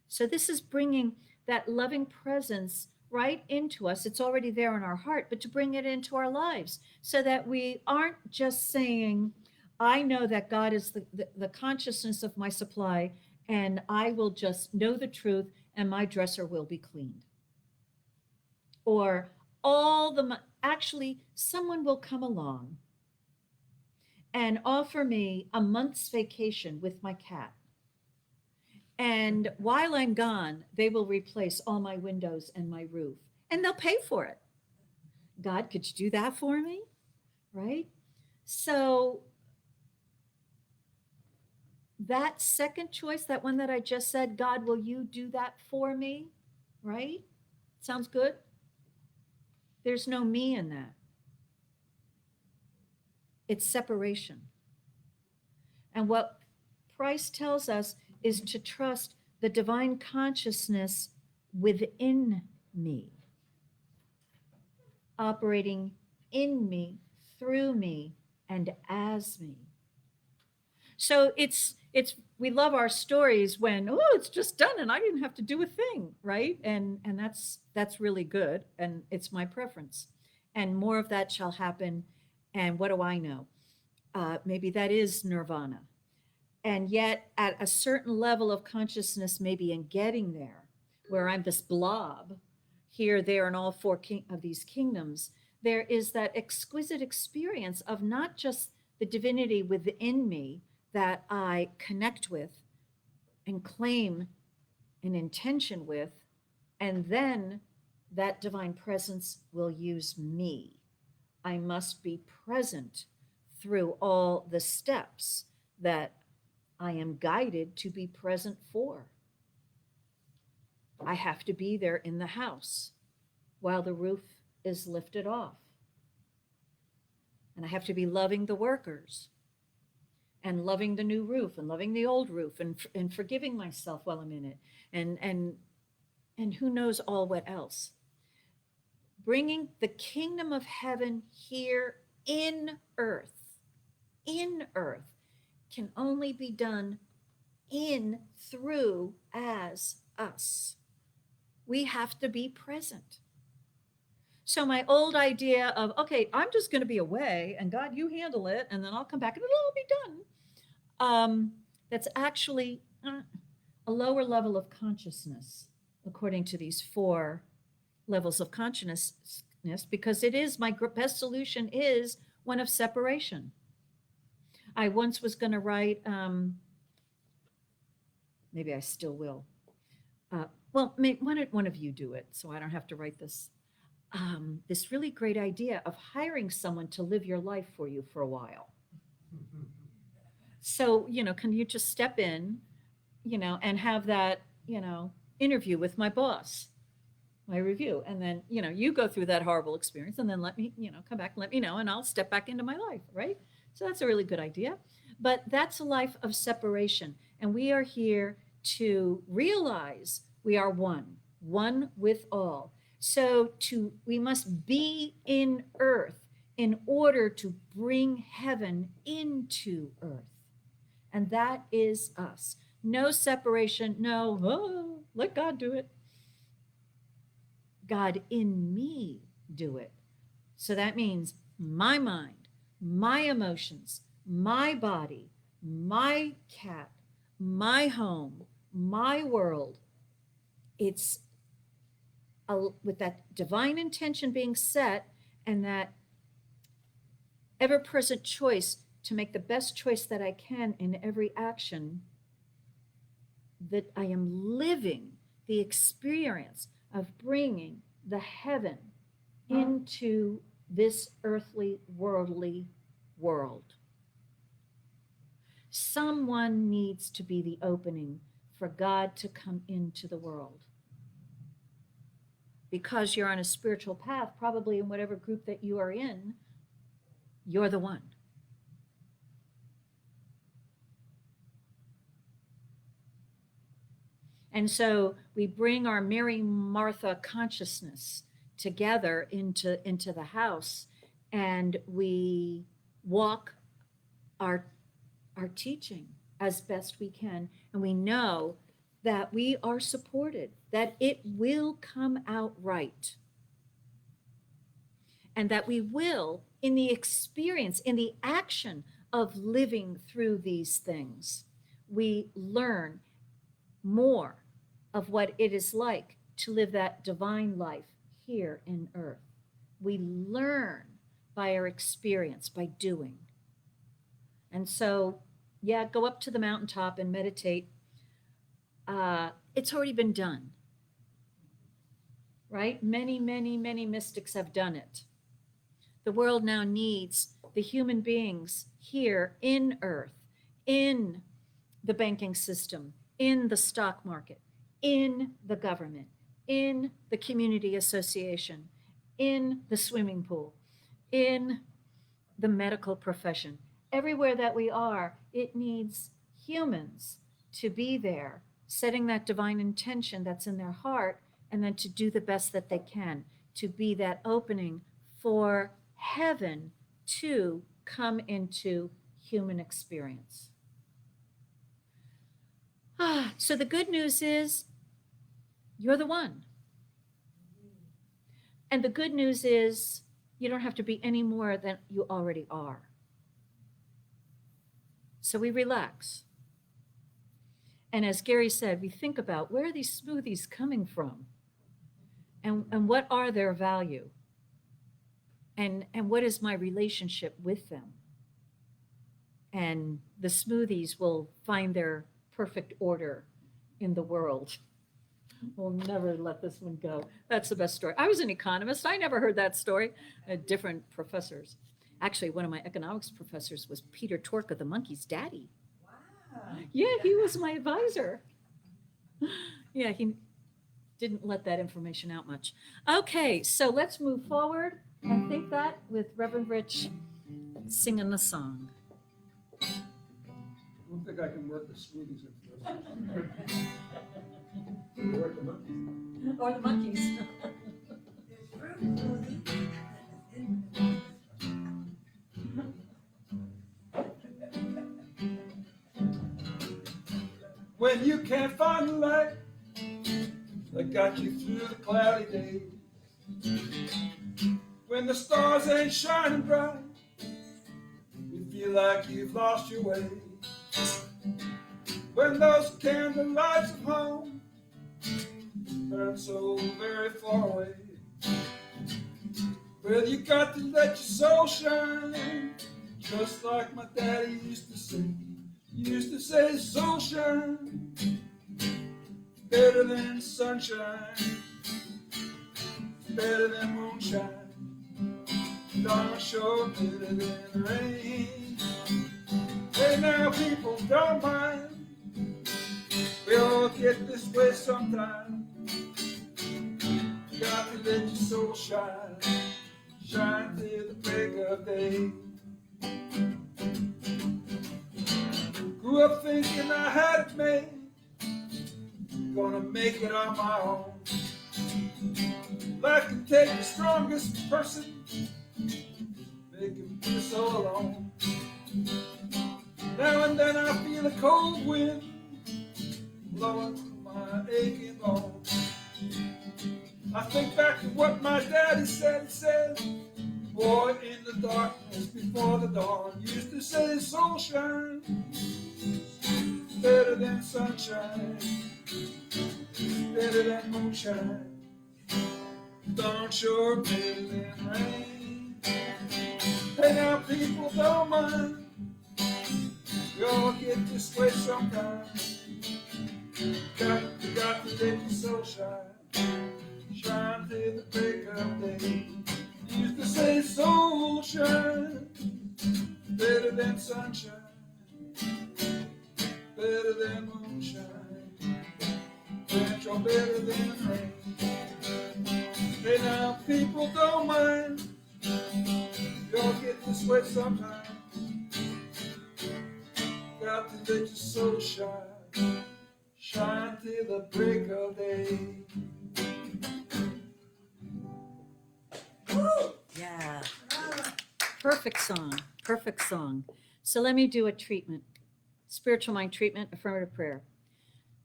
So this is bringing that loving presence right into us. It's already there in our heart, but to bring it into our lives so that we aren't just saying, I know that God is the consciousness of my supply, and I will just know the truth, and my dresser will be cleaned. Or actually, someone will come along and offer me a month's vacation with my cat. And while I'm gone, they will replace all my windows and my roof, and they'll pay for it. God, could you do that for me? Right? So that second choice, that one that I just said, God, will you do that for me? Right? Sounds good? There's no me in that. It's separation. And what Price tells us is to trust the divine consciousness within me, operating in me, through me, and as me. So we love our stories when, oh, it's just done and I didn't have to do a thing, right? And that's really good, and it's my preference. And more of that shall happen. And what do I know? Maybe that is nirvana. And yet at a certain level of consciousness, maybe in getting there, where I'm this blob here, there, and all four of these kingdoms, there is that exquisite experience of not just the divinity within me that I connect with and claim an intention with, and then that divine presence will use me. I must be present through all the steps that I am guided to be present for. I have to be there in the house while the roof is lifted off. And I have to be loving the workers and loving the new roof and loving the old roof and forgiving myself while I'm in it. And who knows all what else. Bringing the kingdom of heaven here in earth can only be done in, through, as us. We have to be present. So my old idea of, okay, I'm just going to be away and God, you handle it, and then I'll come back and it'll all be done. That's actually a lower level of consciousness, according to these 4 levels of consciousness, because it is my best solution is one of separation. I once was going to write, maybe I still will. Well, one of you do it, so I don't have to write this. This really great idea of hiring someone to live your life for you for a while. So, can you just step in, and have that, interview with my boss, my review, and then, you go through that horrible experience and then let me, come back and let me know, and I'll step back into my life, right? So that's a really good idea. But that's a life of separation. And we are here to realize we are one with all. So we must be in earth in order to bring heaven into earth. And that is us. No separation, no, let God do it. God in me do it. So that means my mind, my emotions, my body, my cat, my home, my world. It's with that divine intention being set and that ever-present choice to make the best choice that I can in every action, that I am living the experience of bringing the heaven into this earthly, worldly world. Someone needs to be the opening for God to come into the world. Because you're on a spiritual path, probably in whatever group that you are in, you're the one. And so we bring our Mary Martha consciousness together into the house, and we walk our teaching as best we can. And we know that we are supported, that it will come out right. And that we will, in the experience, in the action of living through these things, we learn more of what it is like to live that divine life here in earth. We learn by our experience, by doing. And so, yeah, go up to the mountaintop and meditate. It's already been done, right? Many, many, many mystics have done it. The world now needs the human beings here in earth, in the banking system, in the stock market, in the government, in the community association, in the swimming pool, in the medical profession. Everywhere that we are, it needs humans to be there, setting that divine intention that's in their heart, and then to do the best that they can, to be that opening for heaven to come into human experience. So the good news is you're the one. And the good news is you don't have to be any more than you already are. So we relax. And as Gary said, we think about where are these smoothies coming from? And what are their value? And what is my relationship with them? And the smoothies will find their perfect order in the world. We'll never let this one go. That's the best story. I was an economist. I never heard that story. Different professors. Actually, one of my economics professors was Peter Torka, the monkey's daddy. Wow. Yeah, he was my advisor. Yeah, he didn't let that information out much. Okay, so let's move forward and think that with Reverend Rich singing the song. I don't think I can work the smoothies into this. Work the monkeys. Or the monkeys. There's fruit smoothie. when you can't find the light that got you through the cloudy days. When the stars ain't shining bright, you feel like you've lost your way. When those candle lights of home burn so very far away. Well, you got to let your soul shine, just like my daddy used to say. He used to say, soul shine, better than sunshine, better than moonshine, darn sure better than rain. Hey now people, don't mind, we all get this way sometime. You got to let your soul shine, shine till the break of day. Grew up thinking I had it made, gonna make it on my own. Life can take the strongest person, make him feel so alone. Now and then I feel a cold wind blowing through my aching bones. I think back to what my daddy said. He said, boy, in the darkness before the dawn, used to say, soul shine, better than sunshine, better than moonshine, darn sure better than rain. Hey now people, don't mind, we all get this way sometimes. Got to let your soul shine, shine till the break of day. Used to say soul shine, better than sunshine, better than moonshine, you're better than rain. Hey now people, don't mind, we all get this way sometime. Got to let your soul shine, shine till the break of day. Yeah. Perfect song. Perfect song. So let me do a treatment. Spiritual mind treatment, affirmative prayer.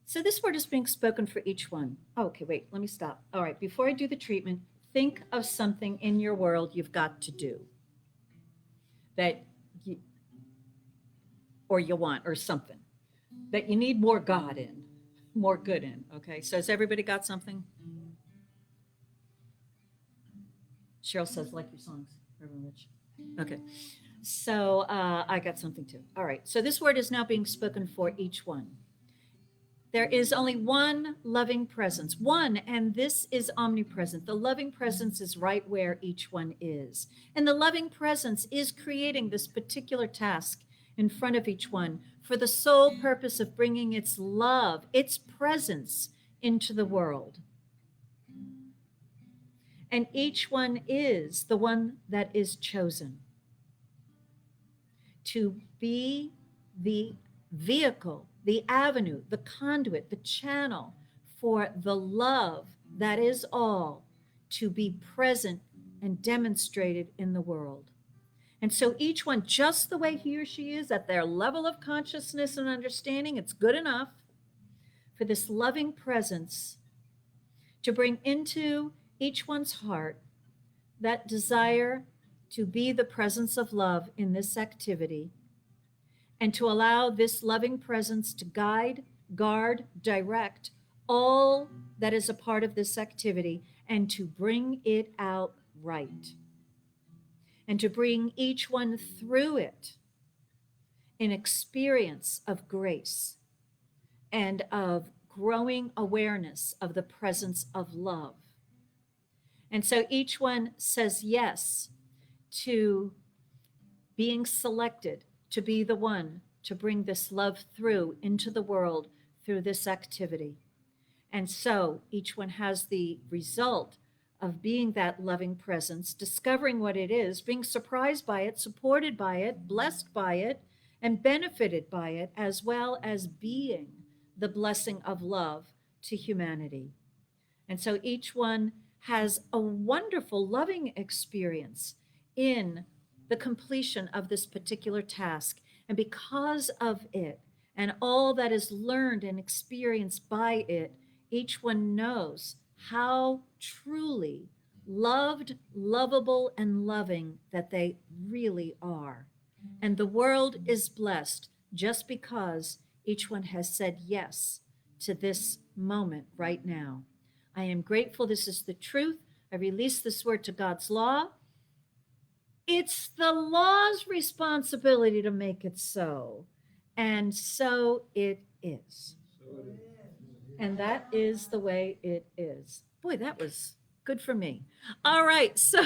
So this word is being spoken for each one. Oh, okay, wait, let me stop. All right, before I do the treatment, think of something in your world you've got to do that you, or you want, or something that you need more God in, more good in. Okay, so has everybody got something? Cheryl says, like your songs, Reverend Rich. Okay, so I got something too. All right, so this word is now being spoken for each one. There is only one loving presence, one, and this is omnipresent. The loving presence is right where each one is. And the loving presence is creating this particular task in front of each one for the sole purpose of bringing its love, its presence into the world. And each one is the one that is chosen to be the vehicle, the avenue, the conduit, the channel for the love that is all to be present and demonstrated in the world. And so each one, just the way he or she is at their level of consciousness and understanding, it's good enough for this loving presence to bring into each one's heart that desire to be the presence of love in this activity, and to allow this loving presence to guide, guard, direct all that is a part of this activity, and to bring it out right, and to bring each one through it in experience of grace and of growing awareness of the presence of love. And so each one says yes to being selected to be the one to bring this love through into the world through this activity. And so each one has the result of being that loving presence, discovering what it is, being surprised by it, supported by it, blessed by it, and benefited by it, as well as being the blessing of love to humanity. And so each one has a wonderful, loving experience in the completion of this particular task. And because of it, and all that is learned and experienced by it, each one knows how truly loved, lovable, and loving that they really are. And the world is blessed just because each one has said yes to this moment right now. I am grateful this is the truth. I release this word to God's law. It's the law's responsibility to make it so. And so it is. And that is the way it is. Boy, that was good for me. All right. So,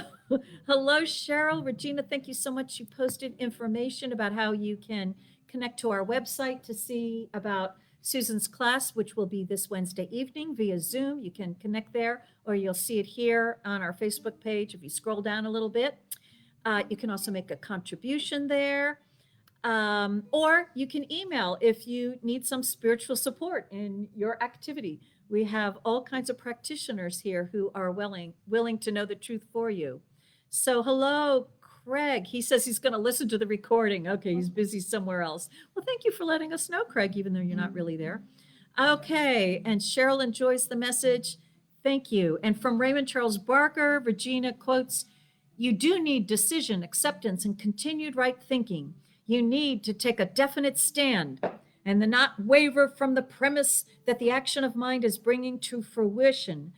hello, Cheryl. Regina, thank you so much. You posted information about how you can connect to our website to see about Susan's class, which will be this Wednesday evening via Zoom. You can connect there, or you'll see it here on our Facebook page if you scroll down a little bit. You can also make a contribution there. Or you can email if you need some spiritual support in your activity. We have all kinds of practitioners here who are willing to know the truth for you. So hello, Craig. He says he's going to listen to the recording. Okay, he's busy somewhere else. Well, thank you for letting us know, Craig, even though you're not really there. Okay, and Cheryl enjoys the message. Thank you. And from Raymond Charles Barker, Regina quotes, "You do need decision, acceptance, and continued right thinking. You need to take a definite stand and then not waver from the premise that the action of mind is bringing to fruition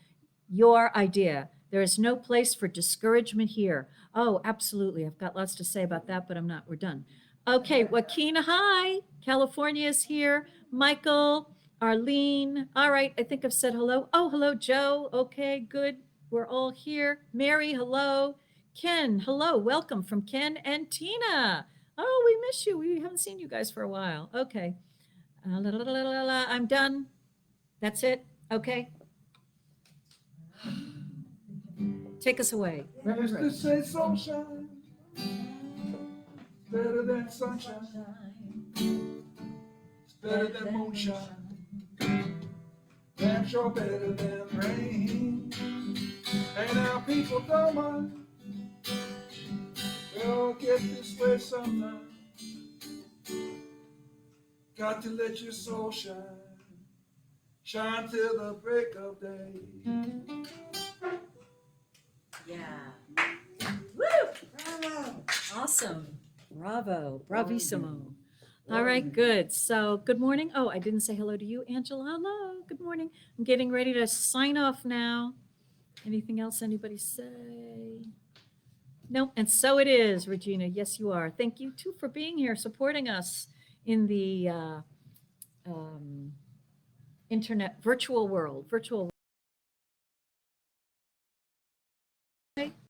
your idea. There is no place for discouragement here." Oh, absolutely. I've got lots to say about that, but I'm not. We're done. Okay, Joaquin, hi. California is here. Michael, Arlene. All right, I think I've said hello. Oh, hello, Joe. Okay, good. We're all here. Mary, hello. Ken, hello. Welcome from Ken and Tina. Oh, we miss you. We haven't seen you guys for a while. Okay. I'm done. That's it. Okay. Take us away. Used to say sunshine, better than sunshine, it's better than moonshine, damn sure better than rain. And now people don't mind, they'll get this way sometime. Got to let your soul shine, shine till the break of day. Yeah. Woo! Bravo. Awesome. Bravo. Bravissimo. All right, good. So, good morning. Oh, I didn't say hello to you, Angela. Hello. Good morning. I'm getting ready to sign off now. Anything else anybody say? No. And so it is, Regina. Yes, you are. Thank you, too, for being here, supporting us in the internet virtual world.